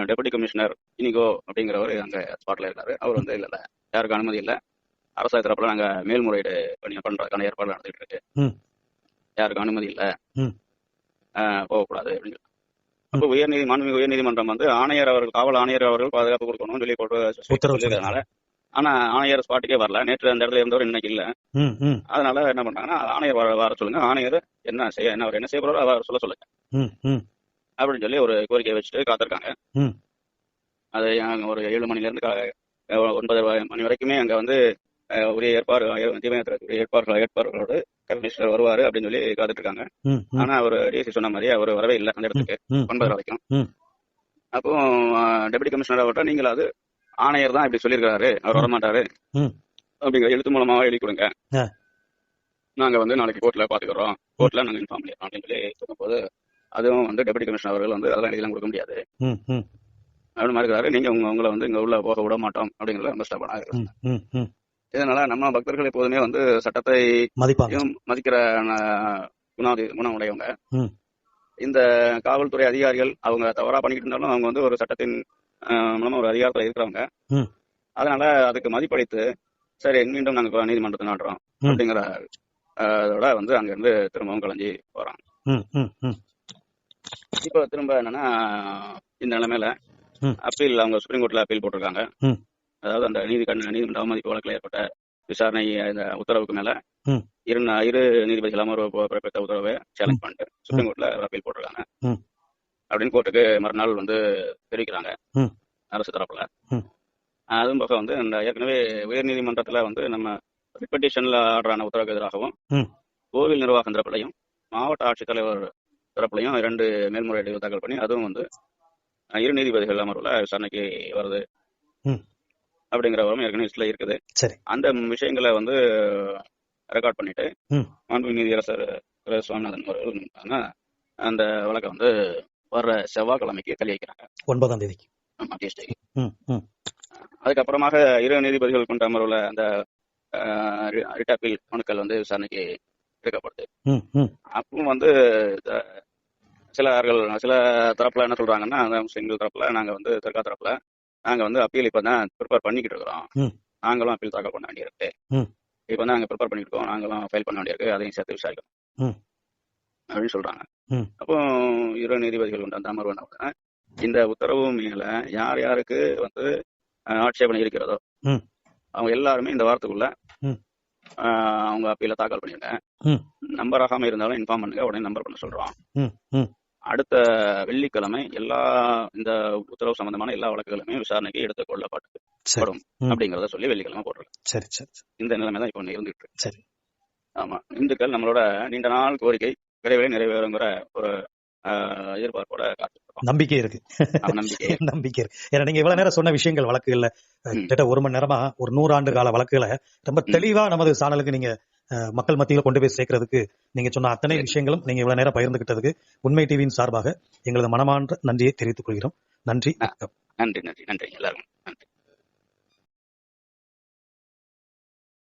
டெபுட்டி கமிஷனர் இனிகோ அப்படிங்கிறவர் அங்க ஸ்பாட்ல இருக்காரு. அவர் வந்து இல்ல யாருக்கும் அனுமதி இல்லை, அரசாங்க தரப்புல நாங்க மேல்முறையீடு பண்றதுக்கான ஏற்பாடு நடந்துட்டு இருக்கு, யாருக்கும் அனுமதி இல்ல, போகக்கூடாது அப்படின்னு. அப்போ மாண்புமிகு உயர்நீதிமன்றம் வந்து காவல் ஆணையர் அவர்கள் பாதுகாப்பு கொடுக்கணும்னு சொல்லி போட்டு, ஆனா ஆணையர் ஸ்பாட்டுக்கே வரல. நேற்று அந்த இடத்துல இருந்தவர் இன்னைக்கு இல்ல. அதனால என்ன பண்றாங்கன்னா ஆணையர் வர சொல்லுங்க, ஆணையர் என்ன செய்ய போறாரோ அவர் சொல்லுங்க அப்படின்னு சொல்லி ஒரு கோரிக்கையை வச்சுட்டு காத்திருக்காங்க. அது ஒரு 7 மணில இருந்து 9 மணி வரைக்குமே அங்க வந்து உரிய ஏற்பாடுகளோடு கமிஷனர் வருவாரு அப்படின்னு சொல்லி காத்துட்டு இருக்காங்க. ஆனா அவர் டிசி சொன்ன மாதிரி அவர் வரவே இல்லை அந்த இடத்துக்கு 9 வரைக்கும். அப்போ டெபுட்டி கமிஷனர் அவர்கிட்ட நீங்கள் அது ஆணையர் தான் இப்படி சொல்லியிருக்காரு, அவர் வரமாட்டாரு அப்படிங்கிற எழுத்து மூலமாக எழுதி கொடுங்க, நாங்க வந்து நாளைக்கு கோர்ட்ல பாத்துக்கிறோம், கோர்ட்ல நாங்க இன்ஃபார்ம் பண்ணிடுறோம் அப்படின்னு சொல்லி சொல்லும்போது அதுவும் வந்து டெபுட்டி கமிஷனர் அவர்கள் வந்து அதெல்லாம் எழுதிலாம் கொடுக்க முடியாது அப்படின்னு மாதிரி இருக்காரு. நீங்க உங்களை வந்து இங்க உள்ள போக விட மாட்டோம் அப்படிங்கிறத ரொம்ப ஸ்டாப். இதனால நம்ம பக்தர்கள் எப்போதுமே வந்து சட்டத்தை மதிக்கிற குணம் உடையவங்க. இந்த காவல்துறை அதிகாரிகள் அவங்க தவறா பண்ணிக்கிட்டு இருந்தாலும் அவங்க வந்து ஒரு சட்டத்தின் மூலமா ஒரு அதிகாரத்துல இருக்கிறவங்க. அதனால அதுக்கு மதிப்பளித்து சரி மீண்டும் நாங்க நீதிமன்றத்தை நாடுறோம் அப்படிங்கிற அதோட வந்து அங்க இருந்து திரும்பவும் கலைஞ்சி போறாங்க. இப்ப திரும்ப என்னன்னா இந்த நிலைமையில அப்பீல் அவங்க சுப்ரீம் கோர்ட்ல அப்பீல் போட்டிருக்காங்க. அதாவது அந்த நீதிமன்ற அவமதிப்பு வழக்கில் ஏற்பட்ட விசாரணை இந்த உத்தரவுக்கு மேல இரு நீதிபதிகள் அமர்வு பிறப்பித்த உத்தரவை சேலஞ்ச் பண்ணிட்டு சுப்ரீம் கோர்ட்ல அப்பீல் போட்டிருக்காங்க அப்படின்னு கோர்ட்டுக்கு மறுநாள் வந்து தெரிவிக்கிறாங்க அரசு தரப்புல. அதுவும் போக வந்து இந்த ஏற்கனவே உயர் நீதிமன்றத்துல வந்து நம்ம ரிப்பெட்டிஷன்ல ஆர்டரான உத்தரவுக்கு எதிராகவும் கோவில் நிர்வாகம் தரப்புலையும் மாவட்ட ஆட்சித்தலைவர் தரப்புலையும் 2 மேல்முறையீடு தாக்கல் பண்ணி அதுவும் வந்து இரு நீதிபதிகள் அமர்வுல விசாரணைக்கு வருது அப்படிங்கிற ஏற்கனவே லிஸ்ட்ல இருக்குது. அந்த விஷயங்களை வந்து ரெக்கார்ட் பண்ணிட்டு மாண்புமிகு நீதியரசர் சுவாமிநாதன் அவர்கள் அந்த வழக்கை வந்து வர்ற செவ்வாய்க்கிழமைக்கு தள்ளி வைக்கிறாங்க, 9ஆம் தேதிக்கு. ஆமா, டியூஸ்டேக்கு. அதுக்கப்புறமாக இரு நீதிபதிகள் கொண்ட அமர்வுல அந்த ரிட் அப்பீல் மனுக்கள் வந்து விசாரணைக்கு எடுக்கப்படுது. அப்பவும் வந்து சில தரப்புல என்ன சொல்றாங்கன்னா, முஸ்லிம்கள் தரப்புல நாங்க வந்து தர்கா தரப்புல நாங்க வந்து அப்பீல் இப்பதான் ப்ரிப்பேர் பண்ணிக்கிட்டு இருக்கிறோம், நாங்களும் அப்பீல் தாக்கல் பண்ண வேண்டியிருக்கு, இப்ப நாங்க ப்ரிப்பேர் பண்ணிட்டு இருக்கோம், நாங்களும் ஃபைல் பண்ண வேண்டியிருக்கு, அதையும் சேர்த்து விசாரிக்கணும் அப்படின்னு சொல்றாங்க. அப்போ இரு நீதிபதிகள் கொண்ட அந்த அமர்வு என்ன, இந்த உத்தரவு மேல யார் யாருக்கு வந்து ஆட்சேபனை இருக்கிறதோ அவங்க எல்லாருமே இந்த வாரத்துக்குள்ள அவங்க அப்பீல தாக்கல் பண்ணிருங்க, நம்பர் ஆகாம இருந்தாலும் இன்ஃபார்ம் பண்ணுங்க, உடனே நம்பர் பண்ண சொல்றோம். அடுத்த வெள்ளிக்கிழமை இந்த உத்தரவு சம்பந்தமான எல்லா வழக்குகளுமே விசாரணைக்கு எடுத்துக் கொள்ளப்படும் அப்படிங்கறத சொல்லி வெள்ளிக்கிழமை போடுறோம். இந்த நிலைமை தான் இப்ப இருந்துட்டு இருக்கு. ஆமா, இந்துக்கள் நம்மளோட நீண்ட நாள் கோரிக்கை விரைவில் நிறைவேறுங்கிற ஒரு எதிர்பார்ப்போட நம்பிக்கை இருக்கு. நம்பிக்கை இருக்கு. ஏன்னா நீங்க இவ்வளவு நேரம் சொன்ன விஷயங்கள் வழக்குகள்ல கிட்ட 1 மணி நேரமா ஒரு 100 ஆண்டு கால வழக்குகளை ரொம்ப தெளிவா நமது சேனலுக்கு நீங்க மக்கள் மத்தியில கொண்டு போய் சேர்க்கறதுக்கு நீங்க சொன்ன அத்தனை விஷயங்களும் நீங்க இவ்வளவு நேரம் பகிர்ந்துகிட்டதுக்கு உண்மை டிவியின் சார்பாக எங்களது மனமார்ந்த நன்றியை தெரிவித்துக் கொள்கிறோம். நன்றி. நன்றி எல்லாரும்.